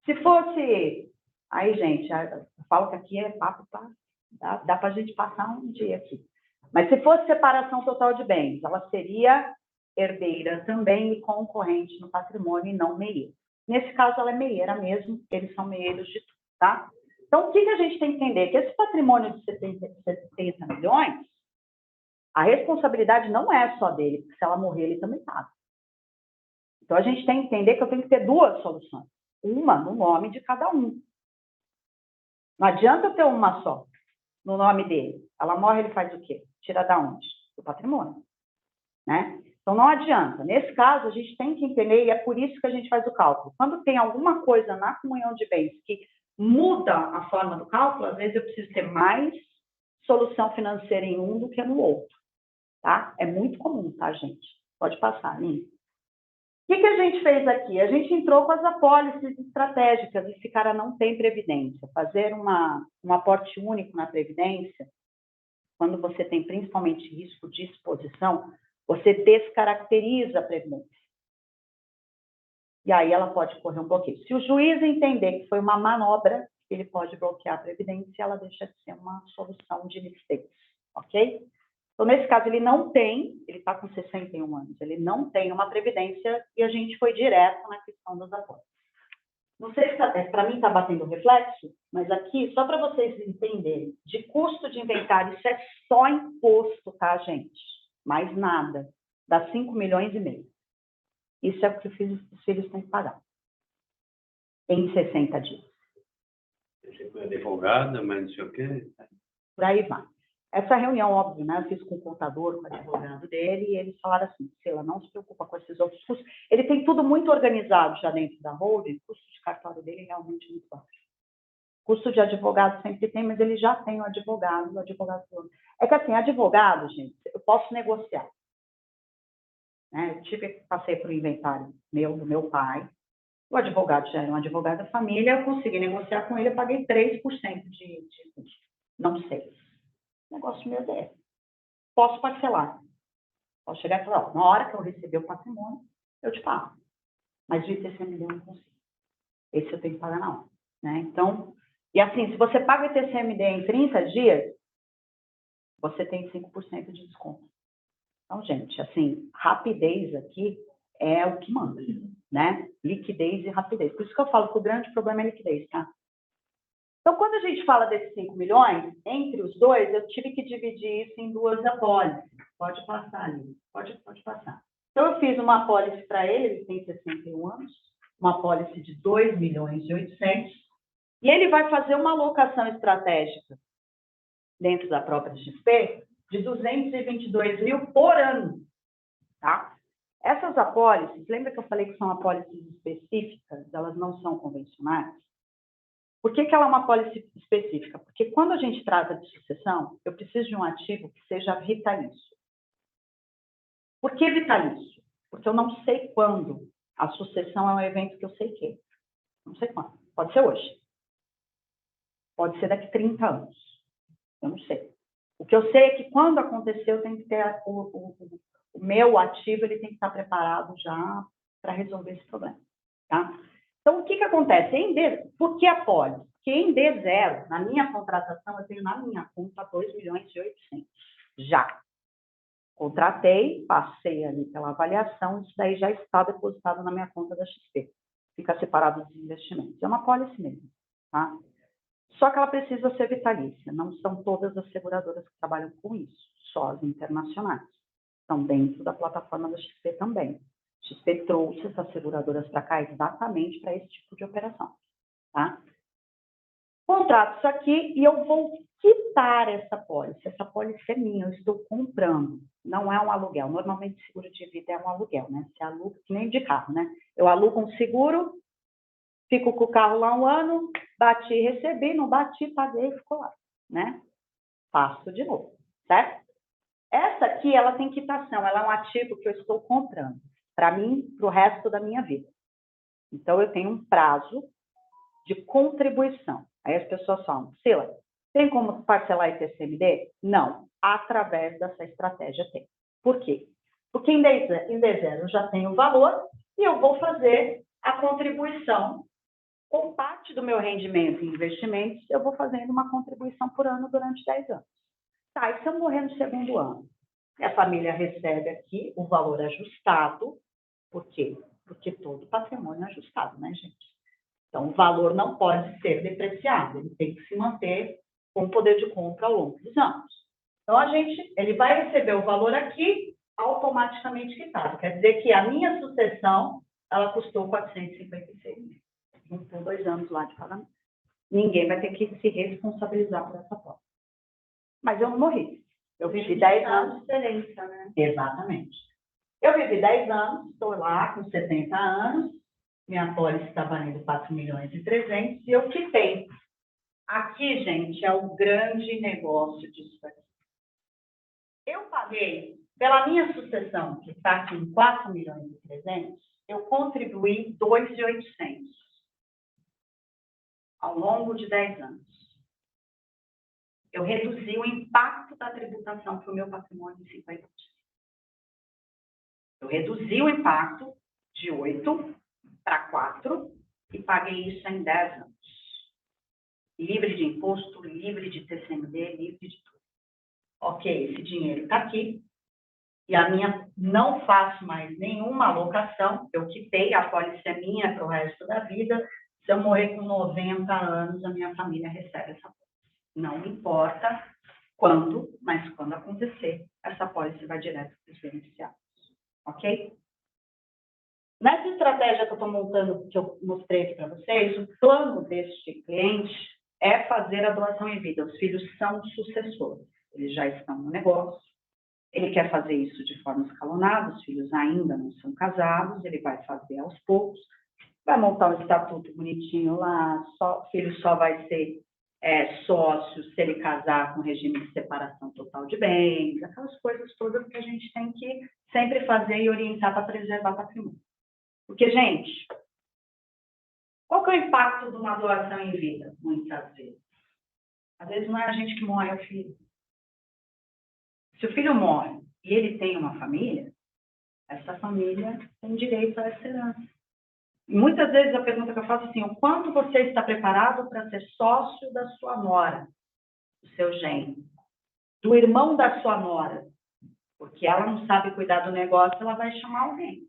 Se fosse... Aí, gente, eu falo que aqui é papo para... Dá para a gente passar um dia aqui. Mas se fosse separação total de bens, ela seria herdeira também e concorrente no patrimônio e não meieira. Nesse caso, ela é meieira mesmo, eles são meieiros de tudo, tá? Então, o que a gente tem que entender? Que esse patrimônio de 70 milhões, a responsabilidade não é só dele, porque se ela morrer, ele também paga. Então, a gente tem que entender que eu tenho que ter duas soluções. Uma no nome de cada um. Não adianta eu ter uma só no nome dele. Ela morre, ele faz o quê? Tira da onde? Do patrimônio, né? Então, não adianta. Nesse caso, a gente tem que entender, e é por isso que a gente faz o cálculo. Quando tem alguma coisa na comunhão de bens que muda a forma do cálculo, às vezes eu preciso ter mais solução financeira em um do que no outro, tá? É muito comum, tá, gente? Pode passar, Lin. que a gente fez aqui? A gente entrou com as apólices estratégicas. Esse cara não tem previdência. Fazer um aporte único na previdência, quando você tem principalmente risco de exposição, você descaracteriza a previdência. E aí ela pode correr um bloqueio. Se o juiz entender que foi uma manobra, ele pode bloquear a previdência e ela deixa de ser uma solução de liquidez, ok? Então, nesse caso, ele não tem, ele está com 61 anos, ele não tem uma previdência e a gente foi direto na questão das apostas. Não sei se para mim está batendo reflexo, mas aqui, só para vocês entenderem, de custo de inventário, isso é só imposto, tá, gente? Mais nada. Dá 5,5 milhões. Isso é o que os filhos têm que pagar. Em 60 dias. Você foi advogada, mas não sei o quê. Por aí vai. Essa reunião, óbvio, né? Eu fiz com o contador, com o advogado dele, e eles falaram assim, Sila, não se preocupa com esses outros custos. Ele tem tudo muito organizado já dentro da holding, o custo de cartório dele é realmente muito baixo. Custo de advogado sempre tem, mas ele já tem o advogado falando. É que assim, advogado, gente, eu posso negociar. Né? Eu passei por um inventário do meu pai, o advogado já era um advogado da família, eu consegui negociar com ele, eu paguei 3% de custo, não 6%. O negócio meu é posso parcelar. Posso chegar e falar, ó, na hora que eu receber o patrimônio, eu te pago. Mas o ITCMD eu não consigo. Esse eu tenho que pagar na hora. Né? Então, e assim, se você paga o ITCMD em 30 dias, você tem 5% de desconto. Então, gente, assim, rapidez aqui é o que manda, né? Liquidez e rapidez. Por isso que eu falo que o grande problema é liquidez, tá? Então, quando a gente fala desses 5 milhões, entre os dois, eu tive que dividir isso em 2 apólices. Pode passar ali, pode passar. Então, eu fiz uma apólice para ele, ele tem 61 anos, uma apólice de 2,8 milhões, e ele vai fazer uma alocação estratégica dentro da própria XP de 222 mil por ano, tá? Essas apólices, lembra que eu falei que são apólices específicas, elas não são convencionais? Por que ela é uma apólice específica? Porque quando a gente trata de sucessão, eu preciso de um ativo que seja vitalício. Por que vitalício? Porque eu não sei quando. A sucessão é um evento que eu sei que. Não sei quando. Pode ser hoje. Pode ser daqui 30 anos. Eu não sei. O que eu sei é que quando acontecer, eu tenho que ter o meu ativo, ele tem que estar preparado já para resolver esse problema. Tá? Então, o que acontece? Por que apólice? Porque em D0, na minha contratação, eu tenho na minha conta 2,8 milhões. Já. Contratei, passei ali pela avaliação, isso daí já está depositado na minha conta da XP. Fica separado dos investimentos. É uma apólice mesmo. Tá? Só que ela precisa ser vitalícia. Não são todas as seguradoras que trabalham com isso, só as internacionais. Estão dentro da plataforma da XP também. XP trouxe essas seguradoras para cá exatamente para esse tipo de operação. Tá? Contrato isso aqui e eu vou quitar essa pólice. Essa pólice é minha, eu estou comprando. Não é um aluguel. Normalmente, seguro de vida é um aluguel, né? Você aluga, que nem de carro, né? Eu alugo um seguro, fico com o carro lá 1 ano, bati e recebi, não bati, paguei e ficou lá, né? Faço de novo, certo? Essa aqui, ela tem quitação, ela é um ativo que eu estou comprando, para mim, para o resto da minha vida. Então, eu tenho um prazo de contribuição. Aí as pessoas falam, Sila, tem como parcelar ITCMD? Não, através dessa estratégia tem. Por quê? Porque em D0 eu já tenho o valor e eu vou fazer a contribuição com parte do meu rendimento em investimentos, eu vou fazendo uma contribuição por ano durante 10 anos. Tá, e se eu morrer no segundo ano? A família recebe aqui o valor ajustado. Por quê? Porque todo patrimônio é ajustado, né, gente? Então, o valor não pode ser depreciado, ele tem que se manter com o poder de compra ao longo dos anos. Então, ele vai receber o valor aqui automaticamente quitado. Quer dizer que a minha sucessão, ela custou 456 mil. Juntou 2 anos lá de pagamento. Ninguém vai ter que se responsabilizar por essa forma. Mas eu não morri. Eu vivi 10 anos. Diferença, né? Exatamente. Eu vivi 10 anos, estou lá com 70 anos, minha pólice está valendo 4,3 milhões e eu quitei. Aqui, gente, é o grande negócio disso aqui. Eu paguei, pela minha sucessão, que está aqui em 4,3 milhões, eu contribuí 2.800 ao longo de 10 anos. Eu reduzi o impacto da tributação para o meu patrimônio em 50%. Eu reduzi o impacto de 8 para 4 e paguei isso em 10 anos. Livre de imposto, livre de TCMD, livre de tudo. Ok, esse dinheiro está aqui. E a minha, não faço mais nenhuma alocação. Eu quitei, a pólice é minha para o resto da vida. Se eu morrer com 90 anos, a minha família recebe essa pólice. Não importa quando, mas quando acontecer, essa pólice vai direto para os beneficiários. Ok? Nessa estratégia que eu estou montando, que eu mostrei aqui para vocês, o plano deste cliente é fazer a doação em vida. Os filhos são sucessores. Eles já estão no negócio. Ele quer fazer isso de forma escalonada. Os filhos ainda não são casados. Ele vai fazer aos poucos. Vai montar um estatuto bonitinho lá. O filho só vai ser sócio se ele casar com regime de separação total de bens. Aquelas coisas todas que a gente tem que sempre fazer e orientar para preservar patrimônio. Porque, gente, qual que é o impacto de uma doação em vida, muitas vezes? Às vezes não é a gente que morre, é o filho. Se o filho morre e ele tem uma família, essa família tem direito a essa herança. E muitas vezes a pergunta que eu faço é assim, o quanto você está preparado para ser sócio da sua nora, do seu genro, do irmão da sua nora? Porque ela não sabe cuidar do negócio, ela vai chamar alguém.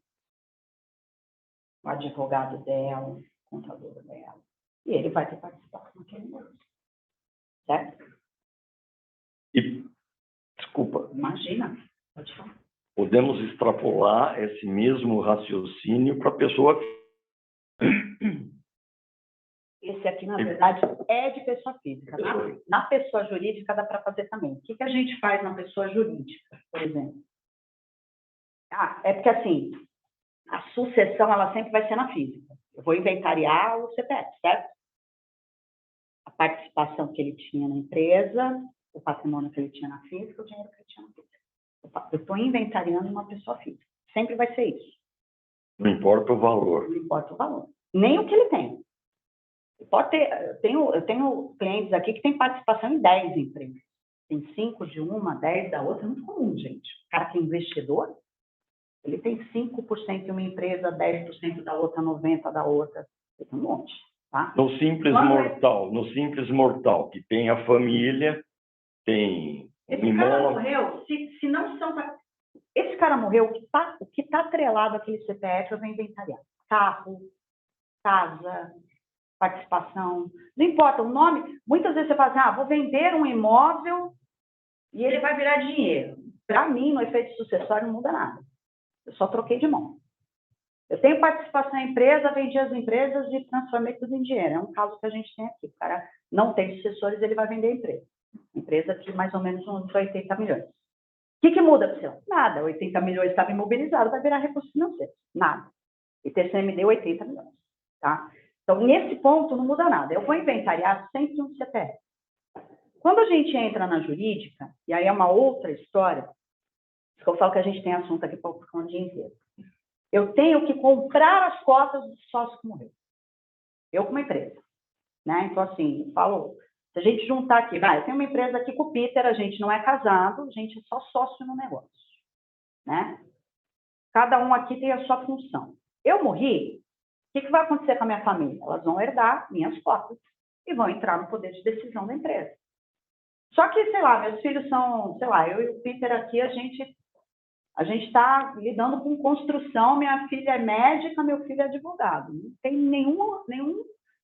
O advogado dela, o contador dela. E ele vai ter participação naquele negócio. Certo? E, desculpa. Imagina, pode falar. Podemos extrapolar esse mesmo raciocínio para a pessoa. Esse aqui, na verdade, é de pessoa física. Na pessoa jurídica dá para fazer também. O que a gente faz na pessoa jurídica, por exemplo? É porque, assim, a sucessão, ela sempre vai ser na física. Eu vou inventariar o CPF, certo? A participação que ele tinha na empresa, o patrimônio que ele tinha na física, o dinheiro que ele tinha na física. Eu estou inventariando uma pessoa física. Sempre vai ser isso. Não importa o valor. Não importa o valor. Nem o que ele tem. Pode ter, eu tenho clientes aqui que têm participação em 10 empresas. Tem 5 de uma, 10 da outra. É muito comum, gente. O cara que é investidor, ele tem 5% em uma empresa, 10% da outra, 90% da outra. Tem um monte. Tá? No simples mortal, que tem a família, tem esse cara morreu, se não são... Esse cara morreu, o que tá atrelado àquele CPF, eu vou inventariar. Carro, casa, participação. Não importa o nome. Muitas vezes você fala assim, vou vender um imóvel e ele vai virar dinheiro. Para mim, no efeito sucessório, não muda nada. Eu só troquei de mão. Eu tenho participação em empresa, vendi as empresas e transformei tudo em dinheiro. É um caso que a gente tem aqui. O cara não tem sucessores, ele vai vender a empresa. Empresa de mais ou menos uns 80 milhões. O que muda para você? Nada. 80 milhões estava imobilizado, vai virar recurso financeiro. Nada. E TCMD 80 milhões. Tá? Então, nesse ponto, não muda nada. Eu vou inventariar sempre um CPF. Quando a gente entra na jurídica, e aí é uma outra história, que eu falo que a gente tem assunto aqui para o dia inteiro. Eu tenho que comprar as cotas do sócio que morreu. Eu como empresa. Né? Então, assim, eu falo, se a gente juntar aqui, eu tenho uma empresa aqui com o Peter, a gente não é casado, a gente é só sócio no negócio. Né? Cada um aqui tem a sua função. Eu morri, o que vai acontecer com a minha família? Elas vão herdar minhas cotas e vão entrar no poder de decisão da empresa. Só que, sei lá, meus filhos são, sei lá, eu e o Peter aqui, a gente está lidando com construção, minha filha é médica, meu filho é advogado. Não tem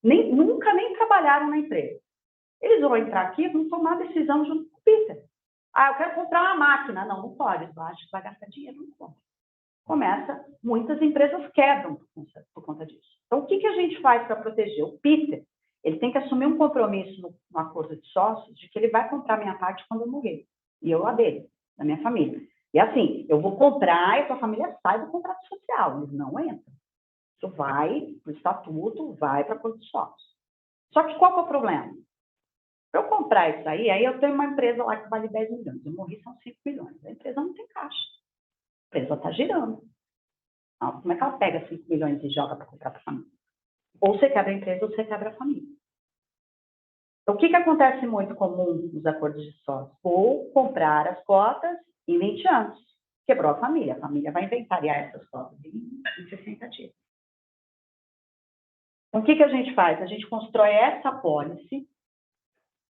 nunca nem trabalharam na empresa. Eles vão entrar aqui e vão tomar decisão junto com o Peter. Eu quero comprar uma máquina. Não pode. Eu acho que vai gastar dinheiro, não compra. Muitas empresas quebram por conta disso. Então, o que a gente faz para proteger? O Peter, ele tem que assumir um compromisso no acordo de sócios de que ele vai comprar minha parte quando eu morrer. E eu a dele, da minha família. E assim, eu vou comprar e a sua família sai do contrato social. Eles não entram. Isso vai para o estatuto, vai para o acordo de sócios. Só que qual que é o problema? Para eu comprar isso aí eu tenho uma empresa lá que vale 10 milhões. Eu morri, são 5 milhões. A empresa não tem caixa. A empresa está girando. Como é que ela pega 5 milhões e joga para comprar para a família? Ou você quebra a empresa ou você quebra a família. Então, o que acontece muito comum nos acordos de sócios? Ou comprar as cotas em 20 anos. Quebrou a família vai inventariar essas cotas em 60 dias. Então, o que a gente faz? A gente constrói essa apólice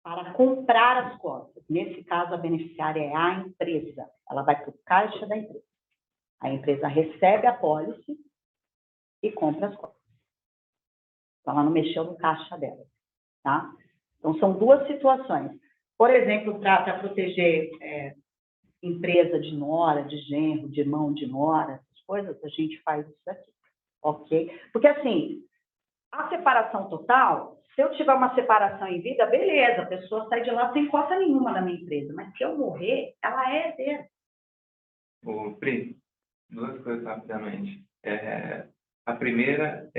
para comprar as cotas. Nesse caso, a beneficiária é a empresa. Ela vai para o caixa da empresa. A empresa recebe a apólice e compra as cotas. Então, ela não mexeu no caixa dela. Tá? Então, são duas situações. Por exemplo, para proteger empresa de nora, de genro, de irmão de nora, essas coisas, a gente faz isso aqui. Ok? Porque, assim, a separação total, se eu tiver uma separação em vida, beleza, a pessoa sai de lá sem cota nenhuma na minha empresa. Mas se eu morrer, ela é herdeira. O Pri, duas coisas rapidamente. A primeira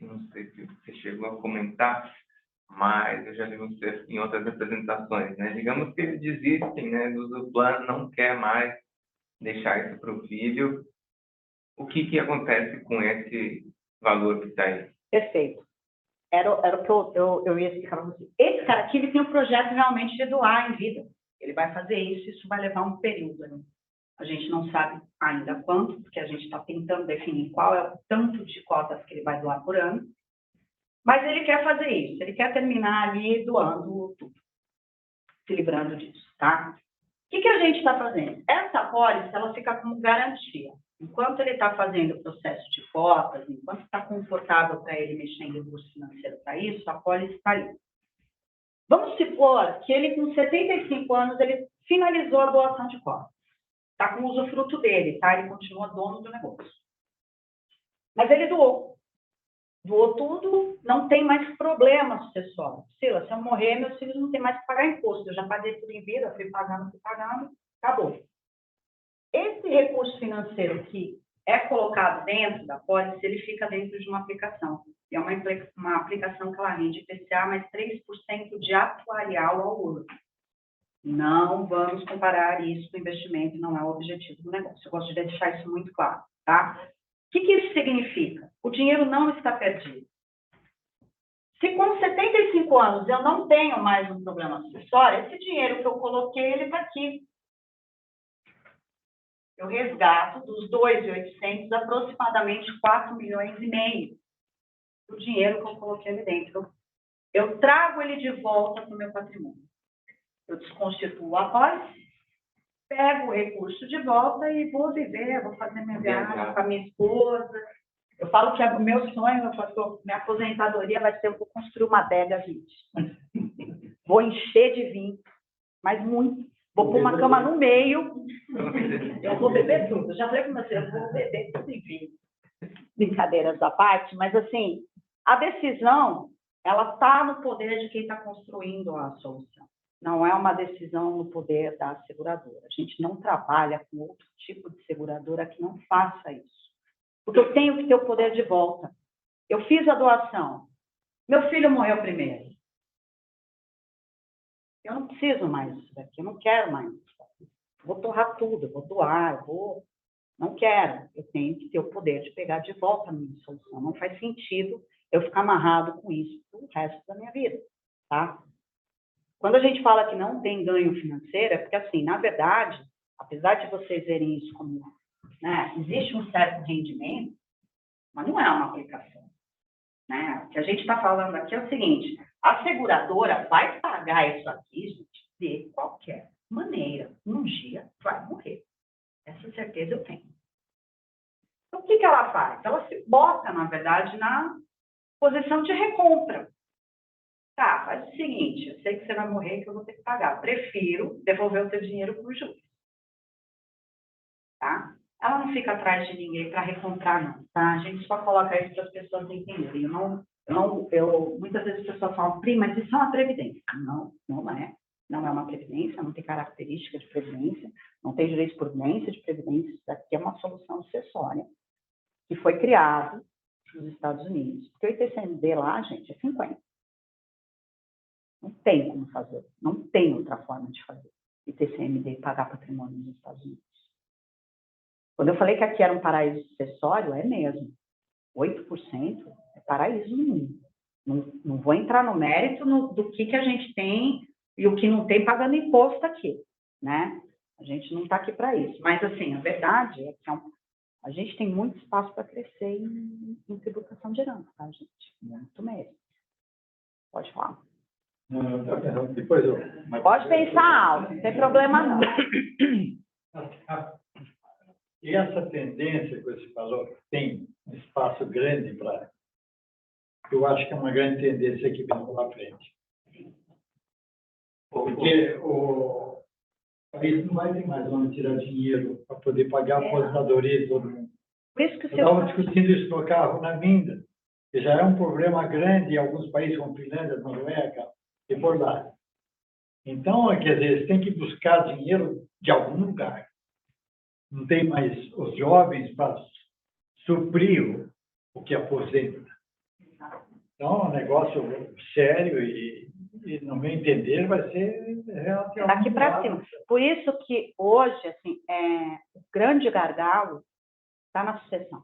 não sei se você chegou a comentar, mas eu já vi você em outras apresentações, né? Digamos que eles desistem, né, do plano, não quer mais deixar isso para o filho. O que acontece com esse valor que está aí? Perfeito. Era o que eu ia explicar para você. Esse cara aqui, ele tem um projeto realmente de doar em vida. Ele vai fazer isso vai levar um período. Né? A gente não sabe ainda quanto, porque a gente está tentando definir qual é o tanto de cotas que ele vai doar por ano. Mas ele quer fazer isso, ele quer terminar ali doando tudo, se livrando disso, tá? O que a gente está fazendo? Essa apólice, ela fica como garantia. Enquanto ele está fazendo o processo de cotas, enquanto está confortável para ele mexer em recurso financeiro para isso, a apólice está ali. Vamos supor que ele, com 75 anos, ele finalizou a doação de cotas. Está com o usufruto dele, tá? Ele continua dono do negócio. Mas ele doou. Doou tudo, não tem mais problema sucessório. Sila, se eu morrer, meus filhos não têm mais que pagar imposto. Eu já paguei tudo em vida, fui pagando, acabou. Esse recurso financeiro que é colocado dentro da apólice, ele fica dentro de uma aplicação. E é uma aplicação que ela rende IPCA mais 3% de atuarial ao ano. Não vamos comparar isso com investimento, não é o objetivo do negócio. Eu gosto de deixar isso muito claro, tá? O que isso significa? O dinheiro não está perdido. Se com 75 anos eu não tenho mais um problema sucessório, esse dinheiro que eu coloquei, ele está aqui. Eu resgato dos 2.800 aproximadamente 4,5 milhões do dinheiro que eu coloquei ali dentro. Eu trago ele de volta para o meu patrimônio. Eu desconstituo a apólice, pego o recurso de volta e vou viver, vou fazer minha viagem com a minha esposa. Eu falo que o meu sonho, minha aposentadoria vai ser, eu vou construir uma adega 20. Vou encher de vinho, mas muito. Vou pôr uma cama no meio, eu vou beber tudo. Eu já falei para você, eu vou beber tudo em vinho. Brincadeiras à parte, mas assim, a decisão, ela está no poder de quem está construindo a solução. Não é uma decisão no poder da seguradora. A gente não trabalha com outro tipo de seguradora que não faça isso. Porque eu tenho que ter o poder de volta. Eu fiz a doação. Meu filho morreu primeiro. Eu não preciso mais disso daqui. Eu não quero mais isso daqui. Vou torrar tudo, eu vou doar, Não quero. Eu tenho que ter o poder de pegar de volta a minha solução. Não faz sentido eu ficar amarrado com isso pro resto da minha vida, tá? Quando a gente fala que não tem ganho financeiro, é porque, assim, na verdade, apesar de vocês verem isso como, né, existe um certo rendimento, mas não é uma aplicação. Né? O que a gente está falando aqui é o seguinte, a seguradora vai pagar isso aqui, gente, de qualquer maneira. Um dia vai morrer. Essa certeza eu tenho. Então, o que ela faz? Ela se bota, na verdade, na posição de recompra. Tá, faz o seguinte, eu sei que você vai morrer, que eu vou ter que pagar. Prefiro devolver o seu dinheiro para o juiz. Tá? Ela não fica atrás de ninguém para recomprar, não. Tá? A gente só coloca isso para as pessoas entenderem. Muitas vezes as pessoas falam, prima, mas isso é uma previdência. Não, não é. Não é uma previdência, não tem característica de previdência, não tem direito de providência de previdência. Isso aqui é uma solução sucessória que foi criado nos Estados Unidos. Porque o ITCMD lá, gente, é 50. Não tem como fazer. Não tem outra forma de fazer. ITCMD e pagar patrimônio nos Estados Unidos. Quando eu falei que aqui era um paraíso sucessório, é mesmo. 8% é paraíso no mundo. Não vou entrar no mérito do que a gente tem e o que não tem pagando imposto aqui, né? A gente não está aqui para isso. Mas, assim, a verdade é que a gente tem muito espaço para crescer em tributação de herança, tá, gente? Muito mesmo. Pode falar. Não, depois Pode pensar alto, não tem problema não. E essa tendência que você falou, que tem um espaço grande para... Eu acho que é uma grande tendência que vem pela frente. Porque o país não vai ter mais onde tirar dinheiro para poder pagar a aposentadoria de todo mundo. Por isso que Eu estava discutindo isso no carro na Minda, que já é um problema grande em alguns países como Finlândia, Noruega e por lá. Então, quer dizer, eles têm que buscar dinheiro de algum lugar. Não tem mais os jovens para suprir o que aposenta. Então, é um negócio sério e no meu entender, vai ser relativamente... Daqui para cima. Por isso que hoje, assim, o grande gargalo está na sucessão.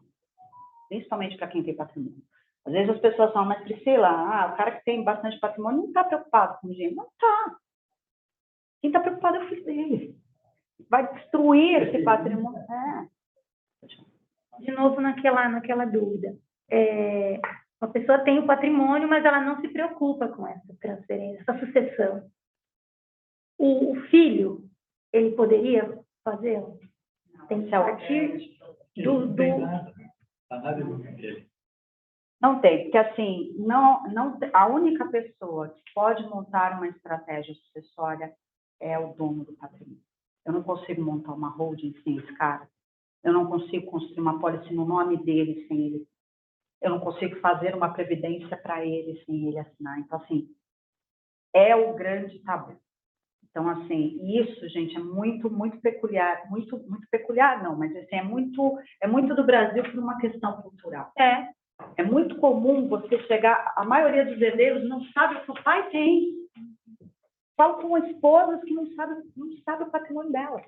Principalmente para quem tem patrimônio. Às vezes as pessoas falam, mas Priscila, o cara que tem bastante patrimônio não está preocupado com dinheiro. Não está. Quem está preocupado é o filho dele. Vai destruir esse patrimônio. De novo, naquela dúvida. Uma pessoa tem o patrimônio, mas ela não se preocupa com essa transferência, essa sucessão. O filho, ele poderia fazer? Tem que partir do... Não tem nada dele. Não tem, porque assim, a única pessoa que pode montar uma estratégia sucessória é o dono do patrimônio. Eu não consigo montar uma holding sem esse cara. Eu não consigo construir uma pólice no nome dele sem ele. Eu não consigo fazer uma previdência para ele sem ele assinar. Então, assim, é o grande tabu. Então, assim, isso, gente, é muito, muito peculiar. Muito peculiar, não, mas assim, é muito do Brasil por uma questão cultural. É muito comum você chegar... A maioria dos herdeiros não sabe o que o pai tem. Falo com esposas que não sabe o patrimônio dela.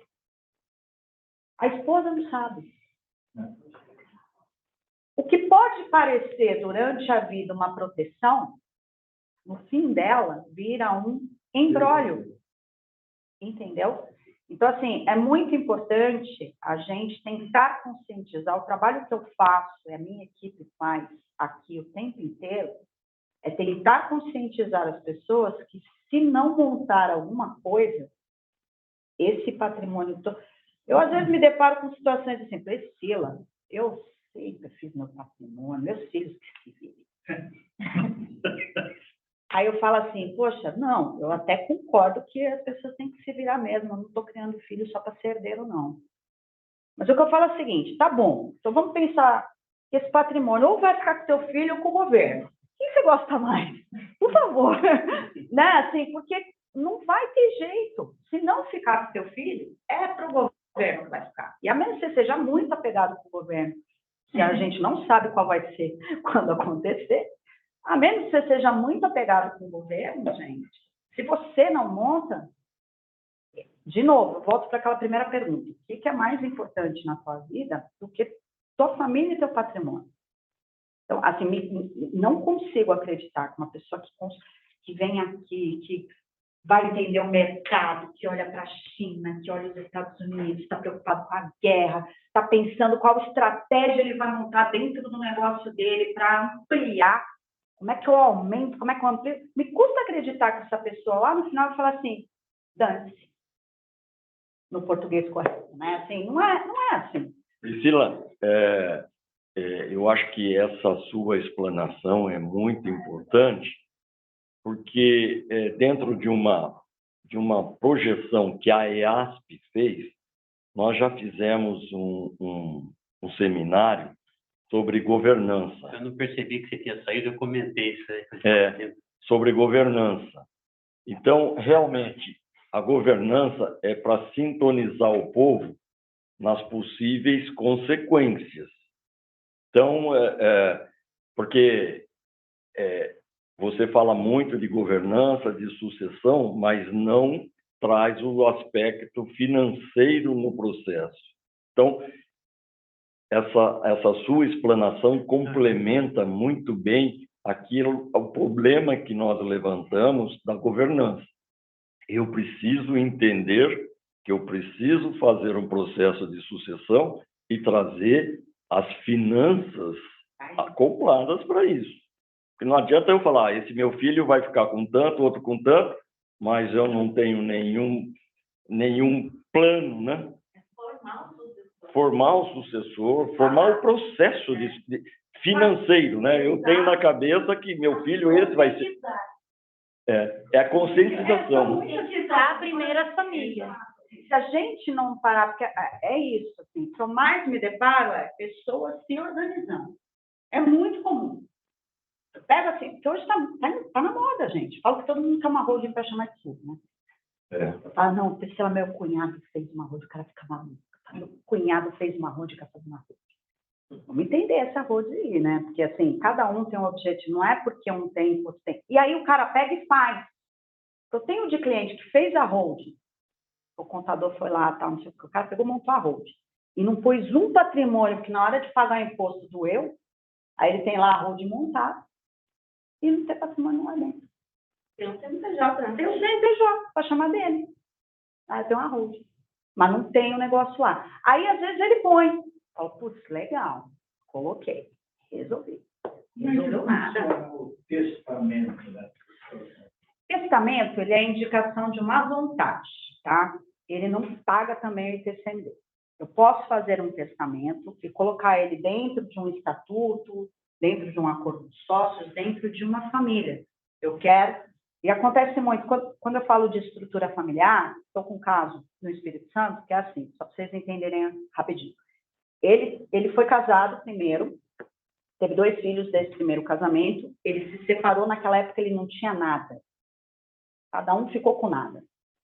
A esposa não sabe. O que pode parecer durante a vida uma proteção, no fim dela, vira um embrólio. Entendeu? Então, assim, é muito importante a gente tentar conscientizar. O trabalho que eu faço, e a minha equipe faz aqui o tempo inteiro, é tentar conscientizar as pessoas que, se não montar alguma coisa, esse patrimônio... Eu, às vezes, me deparo com situações assim, Priscila, eu sempre fiz meu patrimônio, meus filhos que se virem. Aí eu falo assim, poxa, não, eu até concordo que as pessoas têm que se virar mesmo, eu não estou criando filho só para ser herdeiro, não. Mas o que eu falo é o seguinte, tá bom, então vamos pensar que esse patrimônio ou vai ficar com seu filho ou com o governo. Quem você gosta mais? Por favor. Né? Assim, porque não vai ter jeito. Se não ficar com seu filho, é para o governo que vai ficar. E a menos que você seja muito apegado com o governo, que a gente não sabe qual vai ser quando acontecer, a menos que você seja muito apegado com o governo, gente, se você não monta, de novo, eu volto para aquela primeira pergunta. O que é mais importante na tua vida do que tua família e teu patrimônio? Então, assim, não consigo acreditar que uma pessoa que vem aqui, que vai entender o mercado, que olha para a China, que olha os Estados Unidos, está preocupado com a guerra, está pensando qual estratégia ele vai montar dentro do negócio dele para ampliar. Como é que eu aumento? Como é que eu amplio? Me custa acreditar que essa pessoa lá no final vai falar assim, dane-se, no português correto, né? Assim, não é assim. Priscila, eu acho que essa sua explanação é muito importante, porque dentro de uma projeção que a EASP fez, nós já fizemos um seminário sobre governança. Eu não percebi que você tinha saído, eu comentei isso aí. Sobre governança. Então, realmente, a governança é para sintonizar o povo nas possíveis consequências. Então, porque você fala muito de governança, de sucessão, mas não traz o aspecto financeiro no processo. Então, essa sua explanação complementa muito bem o problema que nós levantamos da governança. Eu preciso entender que eu preciso fazer um processo de sucessão e trazer as finanças acopladas para isso. Porque não adianta eu falar, esse meu filho vai ficar com tanto, outro com tanto, mas eu não tenho nenhum plano, né? Formar o sucessor, formar o processo financeiro, né? Eu tenho na cabeça que meu filho, esse vai ser... É a conscientização. Conscientizar primeiro as famílias. Se a gente não parar, porque é isso, assim, o que eu mais me deparo é pessoas se organizando. É muito comum. Pega assim, porque hoje tá na moda, gente. Falo que todo mundo quer uma holding para chamar de tudo, né? Ah, não, se é meu cunhado que fez uma holding, o cara fica maluco. Meu cunhado fez uma holding, o cara fez uma holding. Vamos entender essa holding aí, né? Porque, assim, cada um tem um objetivo. Não é porque um tem, outro tem. E aí o cara pega e faz. Eu tenho de cliente que fez a holding, o contador foi lá, tal, não sei o que, o cara pegou e montou a holding. E não pôs um patrimônio, porque na hora de pagar o imposto doeu, aí ele tem lá a holding montada e não tem patrimônio lá dentro. Tem um CNPJ, né? Tem um CNPJ para chamar dele. Aí tem uma holding. Mas não tem o negócio lá. Aí, às vezes, ele põe. Fala, putz, legal. Coloquei. Resolvi. Resolveu nada. O testamento, né? Testamento, ele é a indicação de uma vontade, tá? Ele não paga também o ITCMD. Eu posso fazer um testamento e colocar ele dentro de um estatuto, dentro de um acordo de sócios, dentro de uma família. Eu quero... E acontece muito, quando eu falo de estrutura familiar, estou com um caso no Espírito Santo, que é assim, só para vocês entenderem rapidinho. Ele foi casado primeiro, teve 2 filhos desse primeiro casamento, ele se separou, naquela época ele não tinha nada. Cada um ficou com nada,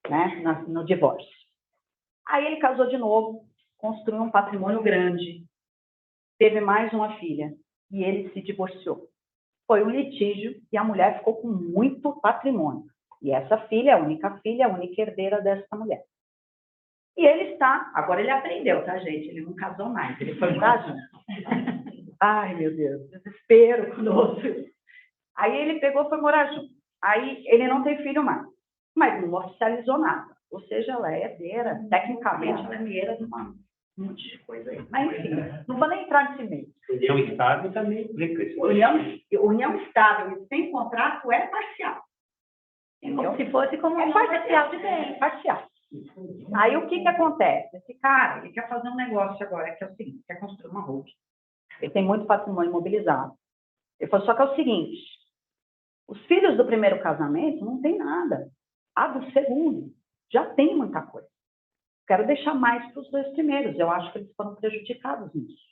né, no divórcio. Aí ele casou de novo, construiu um patrimônio grande, teve mais uma filha, e ele se divorciou. Foi um litígio e a mulher ficou com muito patrimônio. E essa filha, a única herdeira dessa mulher. E ele agora ele aprendeu, tá, gente? Ele não casou mais, ele foi morar junto. Ai, meu Deus, desespero, nossa. Aí ele pegou e foi morar junto. Aí ele não tem filho mais, mas não oficializou nada. Ou seja, ela é herdeira, tecnicamente ela é herdeira de um monte de coisa aí. Mas enfim, não vou nem entrar nesse meio. União estável também implica isso. União estável sem contrato é parcial. Entendeu? Como se fosse como um parcial de bem. Parcial. Aí o que acontece? Esse cara, ele quer fazer um negócio agora, que é o seguinte, quer construir uma holding. Ele tem muito patrimônio imobilizado. Ele falou, só que é o seguinte, os filhos do primeiro casamento não tem nada. A do segundo já tem muita coisa. Quero deixar mais para os 2 primeiros. Eu acho que eles foram prejudicados nisso.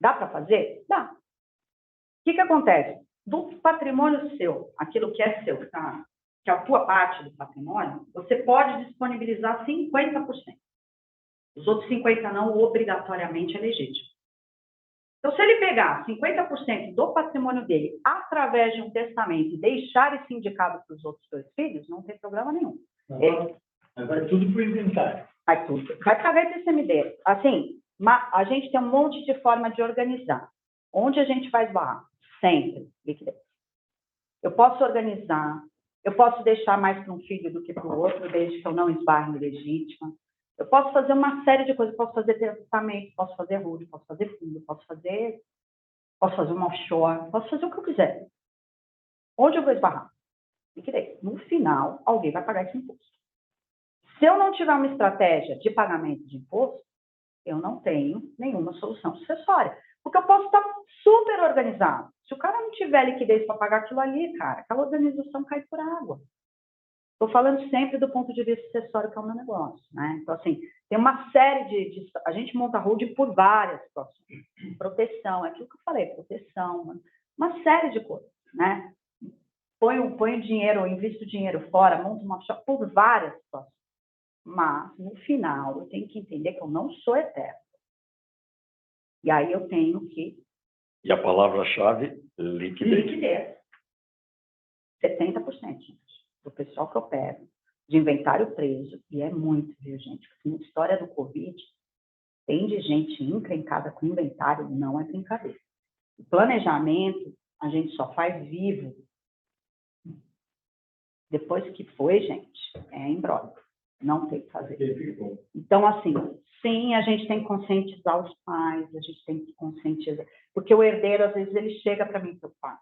Dá para fazer? Dá. O que acontece? Do patrimônio seu, aquilo que é seu, tá? Que é a tua parte do patrimônio, você pode disponibilizar 50%. Os outros 50% não, obrigatoriamente é legítimo. Então, se ele pegar 50% do patrimônio dele através de um testamento e deixar esse indicado para os outros 2 filhos, não tem problema nenhum. Vai tudo para o inventário. Vai tudo. Vai pagar ITCMD. Assim, a gente tem um monte de forma de organizar. Onde a gente vai esbarrar? Sempre liquidez. Eu posso organizar, eu posso deixar mais para um filho do que para o outro, desde que eu não esbarre em legítima. Eu posso fazer uma série de coisas. Posso fazer testamento, posso fazer holding, posso fazer fundo, posso fazer uma offshore, posso fazer o que eu quiser. Onde eu vou esbarrar? Liquidez. No final, alguém vai pagar esse imposto. Se eu não tiver uma estratégia de pagamento de imposto, eu não tenho nenhuma solução sucessória. Porque eu posso estar super organizado. Se o cara não tiver liquidez para pagar aquilo ali, cara, aquela organização cai por água. Estou falando sempre do ponto de vista sucessório, que é o meu negócio, né? Então, assim, tem uma série a gente monta holding por várias situações. Proteção, é aquilo que eu falei, proteção, uma série de coisas, né? Põe dinheiro, invisto dinheiro fora, monto uma offshore por várias situações. Mas, no final, eu tenho que entender que eu não sou eterno. E aí eu tenho que... E a palavra-chave, liquidez. Liquidez. 70%, gente, do pessoal que eu pego, de inventário preso, e é muito, viu, gente? Na história do Covid, tem de gente encrencada com inventário, não é brincadeira. O planejamento, a gente só faz vivo. Depois que foi, gente, é imbróglio. Não tem que fazer. Então, assim, sim, a gente tem que conscientizar os pais, a gente tem que conscientizar. Porque o herdeiro, às vezes, ele chega para mim preocupado.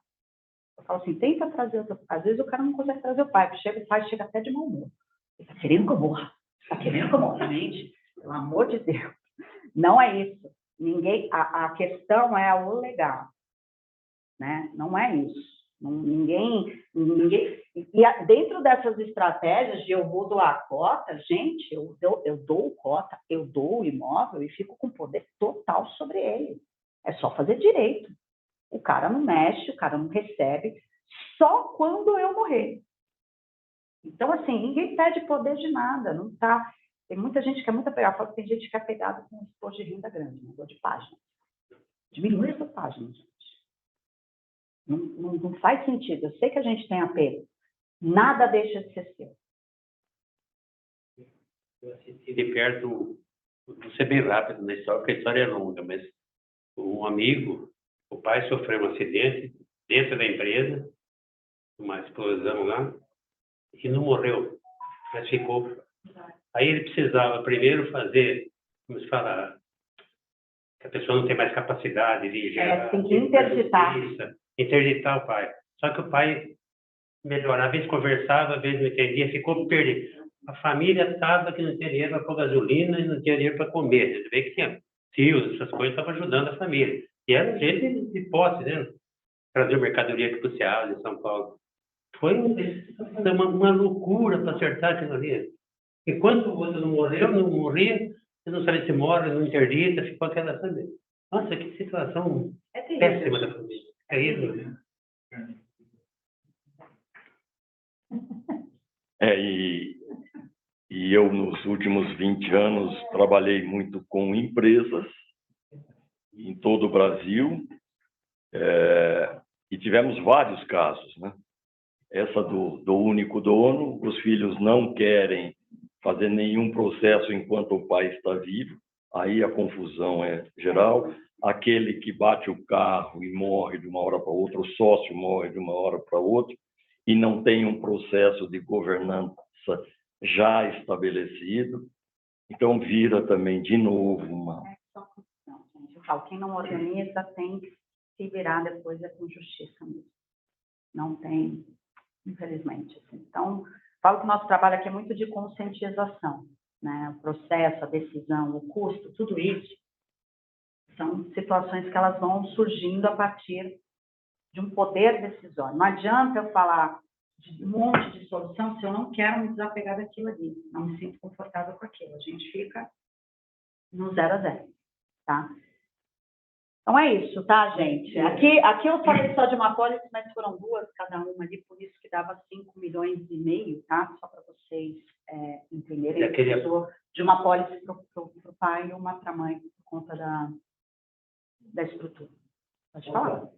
Eu falo assim, tenta trazer o pai. Às vezes o cara não consegue trazer o pai. O pai chega até de mau humor. Ele está querendo que eu morra. Está querendo que eu morra. Gente, pelo amor de Deus. Não é isso. Ninguém, a questão é o legado. Né? Não é isso. Ninguém. E dentro dessas estratégias de eu vou doar cota, gente, eu dou cota, eu dou o imóvel e fico com poder total sobre ele. É só fazer direito. O cara não mexe, o cara não recebe, só quando eu morrer. Então, assim, ninguém pede poder de nada, não tá. Tem muita gente que é muito apegada, fala que tem gente que é apegada com um exposto de renda grande, né? De página. Diminui essa página, gente. Não faz sentido. Eu sei que a gente tem apego. Nada deixa de ser seu. Eu assisti de perto, vou ser bem rápido na história, porque a história é longa, mas um amigo, o pai sofreu um acidente dentro da empresa, uma explosão lá, e não morreu, mas ficou. Aí ele precisava primeiro fazer, como se fala, que a pessoa não tem mais capacidade de gerar. Tem que interditar. Interditar o pai. Só que o pai melhorava, às vezes conversava, às vezes não entendia, ficou perdido. A família estava que não tinha dinheiro para pôr gasolina e não tinha dinheiro para comer. Você vê que tinha tios, essas coisas estavam ajudando a família. E era gente de posse, né? Trazer mercadoria aqui para o Ceará, de São Paulo. Foi uma loucura para acertar aquilo ali. Enquanto o outro não morreu, não morria, você não sabe se morre, não interdita, ficou aquela família. Nossa, que situação péssima da família. É isso, né? E eu, nos últimos 20 anos, trabalhei muito com empresas em todo o Brasil, e tivemos vários casos, né? Essa do único dono, os filhos não querem fazer nenhum processo enquanto o pai está vivo, aí a confusão é geral. Aquele que bate o carro e morre de uma hora para outra, o sócio morre de uma hora para outra, e não tem um processo de governança já estabelecido, então vira também de novo uma... Eu falo, quem não organiza tem que se virar depois com justiça mesmo. Não tem, infelizmente. Assim. Então, falo que o nosso trabalho aqui é muito de conscientização, né? O processo, a decisão, o custo, tudo isso são situações que elas vão surgindo a partir de um poder decisório. Não adianta eu falar de um monte de solução se eu não quero me desapegar daquilo ali, não me sinto confortável com aquilo. A gente fica no 0 a 0, tá? Então é isso, tá, gente? Aqui eu falei só de uma apólice, mas foram duas cada uma ali, por isso que dava 5,5 milhões, tá? Só para vocês entenderem. De uma apólice para o pai e uma para a mãe, por conta da estrutura. Pode falar.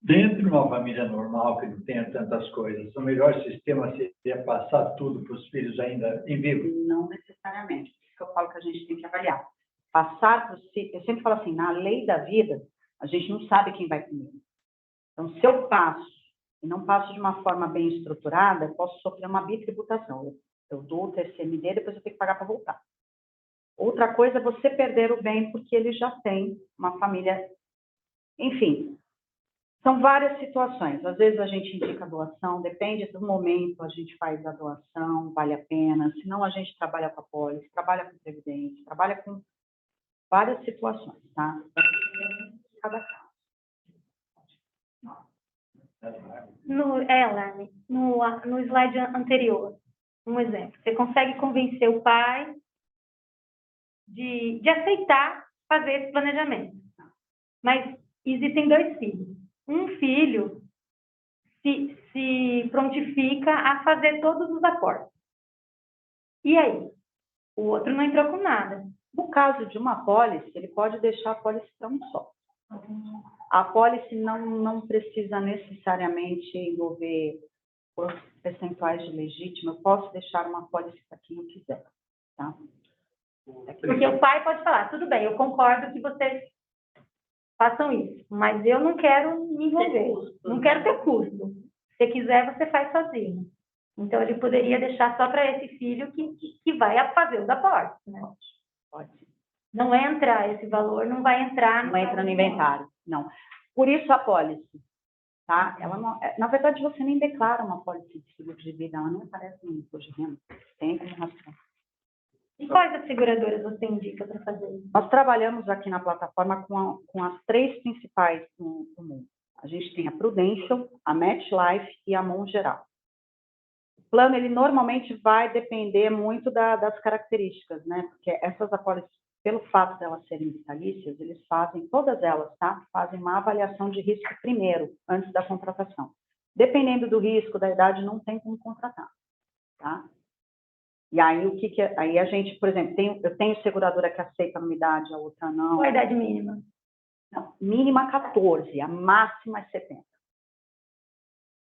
Dentro de uma família normal, que não tenha tantas coisas, o melhor sistema seria passar tudo para os filhos ainda em vivo? Não necessariamente. Por isso que eu falo que a gente tem que avaliar. Passar para os filhos... Eu sempre falo assim, na lei da vida, a gente não sabe quem vai primeiro. Então, se eu passo e não passo de uma forma bem estruturada, eu posso sofrer uma bitributação. Eu dou o TCMD, depois eu tenho que pagar para voltar. Outra coisa é você perder o bem porque ele já tem uma família... Enfim... São várias situações. Às vezes a gente indica a doação, depende do momento, a gente faz a doação, vale a pena. Senão a gente trabalha com a pólice, trabalha com previdência, trabalha com várias situações, tá? Cada caso. Elane, no slide anterior, um exemplo. Você consegue convencer o pai de aceitar fazer esse planejamento. Mas existem 2 filhos. Um filho se prontifica a fazer todos os aportes. E aí? O outro não entrou com nada. No caso de uma apólice, ele pode deixar a apólice para um só. A apólice não precisa necessariamente envolver os percentuais de legítimo. Eu posso deixar uma apólice para quem eu quiser. Tá? Porque o pai pode falar, tudo bem, eu concordo que vocês façam isso, mas eu não quero me envolver, não quero ter custo. Se quiser, você faz sozinho. Então, ele poderia deixar só para esse filho que vai fazer os aportes, né? Pode. Não entra esse valor, não vai entrar... Não entra no inventário, não. Por isso a apólice, tá? Ela não, na verdade, você nem declara uma apólice de seguro de vida, ela nem aparece no imposto de renda. Tem como rastrear. E quais as seguradoras você indica para fazer isso? Nós trabalhamos aqui na plataforma com as 3 principais do mundo. A gente tem a Prudential, a MetLife e a Mongeral. O plano, ele normalmente vai depender muito das características, né? Porque essas apólices, pelo fato de elas serem vitalícias, eles fazem, todas elas, tá? Fazem uma avaliação de risco primeiro, antes da contratação. Dependendo do risco, da idade, não tem como contratar, tá? E aí, aí a gente, por exemplo, eu tenho seguradora que aceita a idade, a outra não. Qual a idade mínima? Não, mínima 14, a máxima é 70.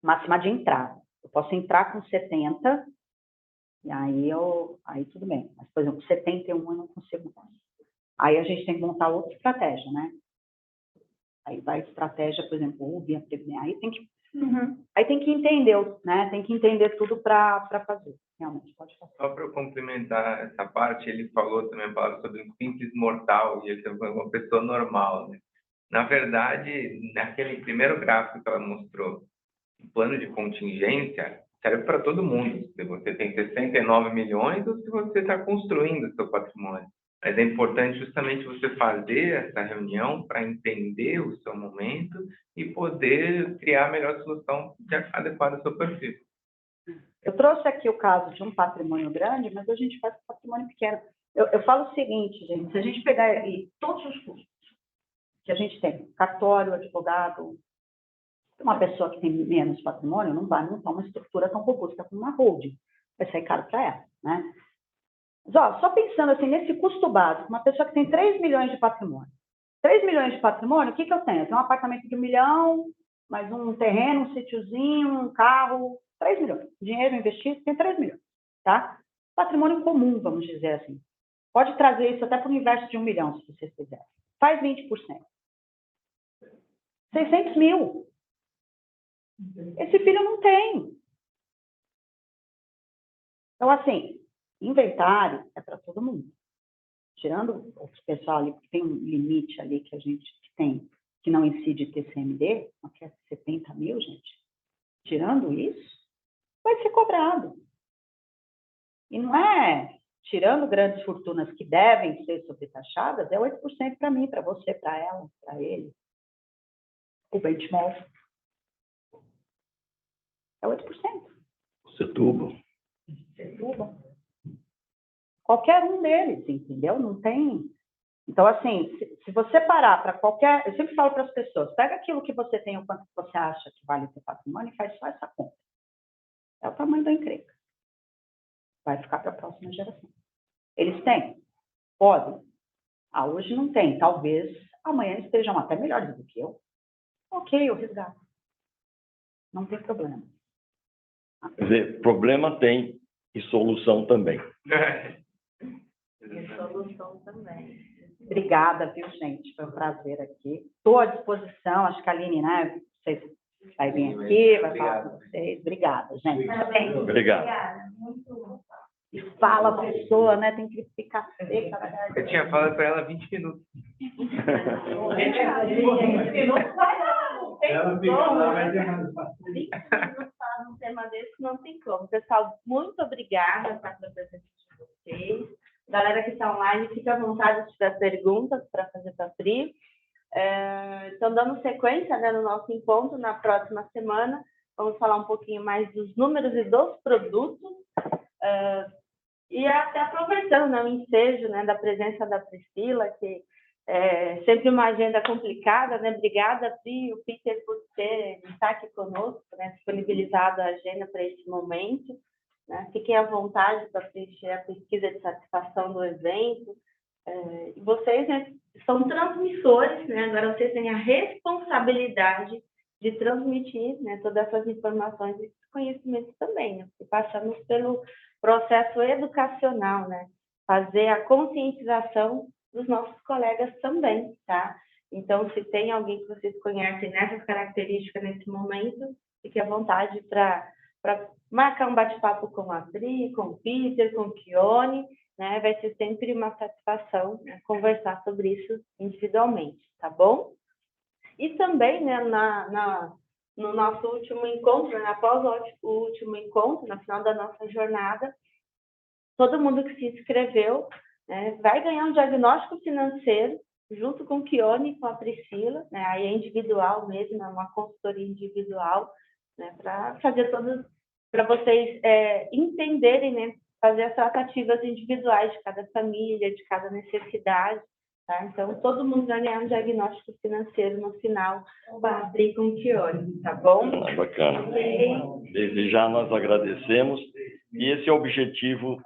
Máxima de entrada. Eu posso entrar com 70, e aí tudo bem. Mas, por exemplo, 71 eu não consigo mais. Aí a gente tem que montar outra estratégia, né? Aí vai estratégia, por exemplo, via previdência. Aí tem que entender, né? Tem que entender tudo para fazer. Realmente, pode fazer. Só para eu complementar essa parte, ele falou também a palavra sobre um simples mortal, e ele é uma pessoa normal, né? Na verdade, naquele primeiro gráfico que ela mostrou, o plano de contingência serve para todo mundo. Se você tem 69 milhões ou se você está construindo o seu patrimônio. Mas é importante justamente você fazer essa reunião para entender o seu momento e poder criar a melhor solução adequada ao seu perfil. Eu trouxe aqui o caso de um patrimônio grande, mas a gente faz patrimônio pequeno. Eu falo o seguinte, gente, se a gente pegar aí todos os custos que a gente tem, cartório, advogado, uma pessoa que tem menos patrimônio não vai montar uma estrutura tão robusta como uma holding. Vai sair caro para ela, né? Mas, ó, só pensando assim, nesse custo básico, uma pessoa que tem 3 milhões de patrimônio. 3 milhões de patrimônio, o que eu tenho? Eu tenho um apartamento de 1 milhão, mais um terreno, um sítiozinho, um carro, 3 milhões. Dinheiro investido, tem 3 milhões, tá? Patrimônio comum, vamos dizer assim. Pode trazer isso até para o universo de 1 milhão, se vocês quiserem. Faz 20%. 600 mil. Esse filho não tem. Então, assim, inventário é para todo mundo. Tirando o pessoal ali, porque tem um limite ali que a gente tem, que não incide TCMD, que é 70 mil, gente. Tirando isso, vai ser cobrado. E não é, tirando grandes fortunas que devem ser sobretaxadas, é 8% para mim, para você, para ela, para ele. O benchmark é 8%. Setúbal. Qualquer um deles, entendeu? Não tem... Então, assim, se você parar para qualquer... Eu sempre falo para as pessoas, pega aquilo que você tem, o quanto você acha que vale o seu patrimônio e faz só essa conta. É o tamanho da encrenca. Vai ficar para a próxima geração. Eles têm? Podem. Hoje não tem. Talvez amanhã estejam até melhores do que eu. Ok, eu resgato. Não tem problema. Quer dizer, problema tem e solução também. E solução também. Obrigada, viu, gente? Foi um prazer aqui. Estou à disposição. Acho que a Aline, né? Vocês vai vir aqui, vai falar com vocês. Obrigada, gente. Parabéns. Obrigado. Obrigada. Muito. E fala a pessoa, né? Tem que ficar seca. Eu tinha falado para ela 20 minutos. 20 minutos vai não. Tem Ela fica lá, vai ter mais fácil. 20 minutos falando um tema desse não tem como. Pessoal, muito obrigada pela presença de vocês. Galera que está online, fica à vontade se tiver perguntas para fazer para a Pri. Então, dando sequência, né, no nosso encontro na próxima semana, vamos falar um pouquinho mais dos números e dos produtos. E até aproveitando, né, o ensejo, né, da presença da Priscila, que é sempre uma agenda complicada, né? Obrigada, Pri e o Peter, por estar aqui conosco, né, disponibilizado a agenda para esse momento. Né? Fiquem à vontade para preencher a pesquisa de satisfação do evento. E vocês, né, são transmissores, né? Agora vocês têm a responsabilidade de transmitir, né, todas essas informações e conhecimentos também, né? Porque passamos pelo processo educacional, né, fazer a conscientização dos nossos colegas também, tá? Então, se tem alguém que vocês conhecem nessas características nesse momento, fique à vontade para marcar um bate-papo com a Pri, com o Peter, com o Kione, né? Vai ser sempre uma satisfação, né, conversar sobre isso individualmente, tá bom? E também, né, no nosso último encontro, né, após o último encontro, no final da nossa jornada, todo mundo que se inscreveu, né, vai ganhar um diagnóstico financeiro junto com o Kione e com a Priscila, né, aí é individual mesmo, é uma consultoria individual, né, para vocês entenderem, né, fazer as tratativas individuais de cada família, de cada necessidade, tá? Então, todo mundo vai ganhar um diagnóstico financeiro no final, com a Pri com o Kione, tá bom? Bacana. Desde já nós agradecemos, e esse é o objetivo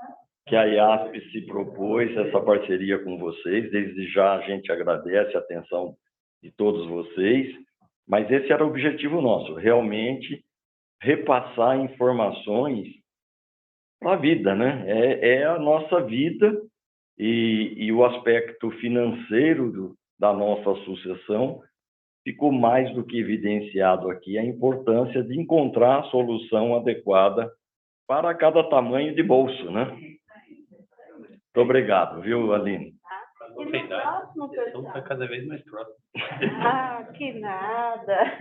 que a IASP se propôs, essa parceria com vocês. Desde já a gente agradece a atenção de todos vocês, mas esse era o objetivo nosso, realmente repassar informações para a vida, né? É a nossa vida, e o aspecto financeiro da nossa associação ficou mais do que evidenciado aqui, a importância de encontrar a solução adequada para cada tamanho de bolso, né? Muito obrigado, viu, Aline? E no próximo, pessoal... Está cada vez mais próximo. Ah, que nada!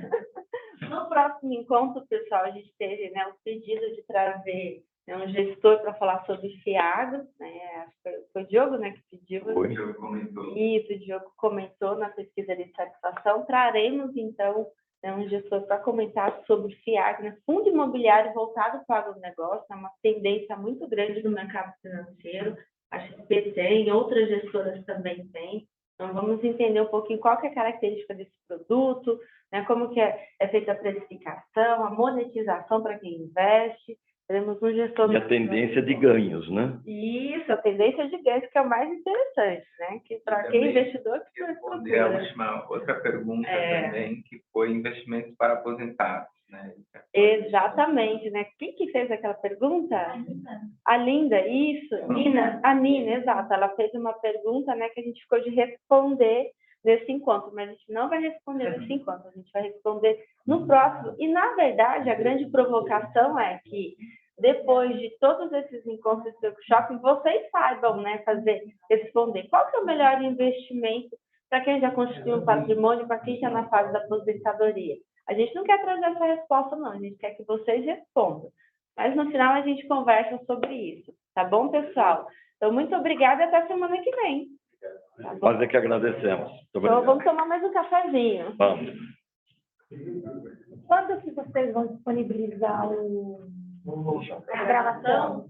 No próximo encontro, pessoal, a gente teve, né, o pedido de trazer, né, um gestor para falar sobre FIAGRO, né? Foi o Diogo, né, que pediu. O Diogo comentou. Isso, o Diogo comentou na pesquisa de satisfação. Traremos, então, né, um gestor para comentar sobre FIAGRO, né, fundo imobiliário voltado para o agronegócio, é uma tendência muito grande no mercado financeiro. A XP tem, outras gestoras também têm. Então, vamos entender um pouquinho qual que é a característica desse produto, né, como que é feita a precificação, a monetização para quem investe. Teremos um gestor... E a tendência de ganhos, né? Isso, a tendência de ganhos, que é o mais interessante, né? Que para quem é investidor... Que responder a última, outra pergunta também, que foi investimentos para aposentados, né? Exatamente, né? Quem que fez aquela pergunta? A Linda, isso. A Nina, exato. Ela fez uma pergunta, né, que a gente ficou de responder nesse encontro, mas a gente não vai responder nesse encontro, a gente vai responder no próximo. E, na verdade, a grande provocação é que, depois de todos esses encontros de workshop, vocês saibam, né, responder qual que é o melhor investimento para quem já constituiu um patrimônio, para quem está na fase da aposentadoria. A gente não quer trazer essa resposta, não, a gente quer que vocês respondam. Mas, no final, a gente conversa sobre isso. Tá bom, pessoal? Então, muito obrigada e até semana que vem. Tá bom? Nós é que agradecemos. Então, vamos tomar mais um cafezinho. Vamos. Quando que vocês vão disponibilizar a gravação?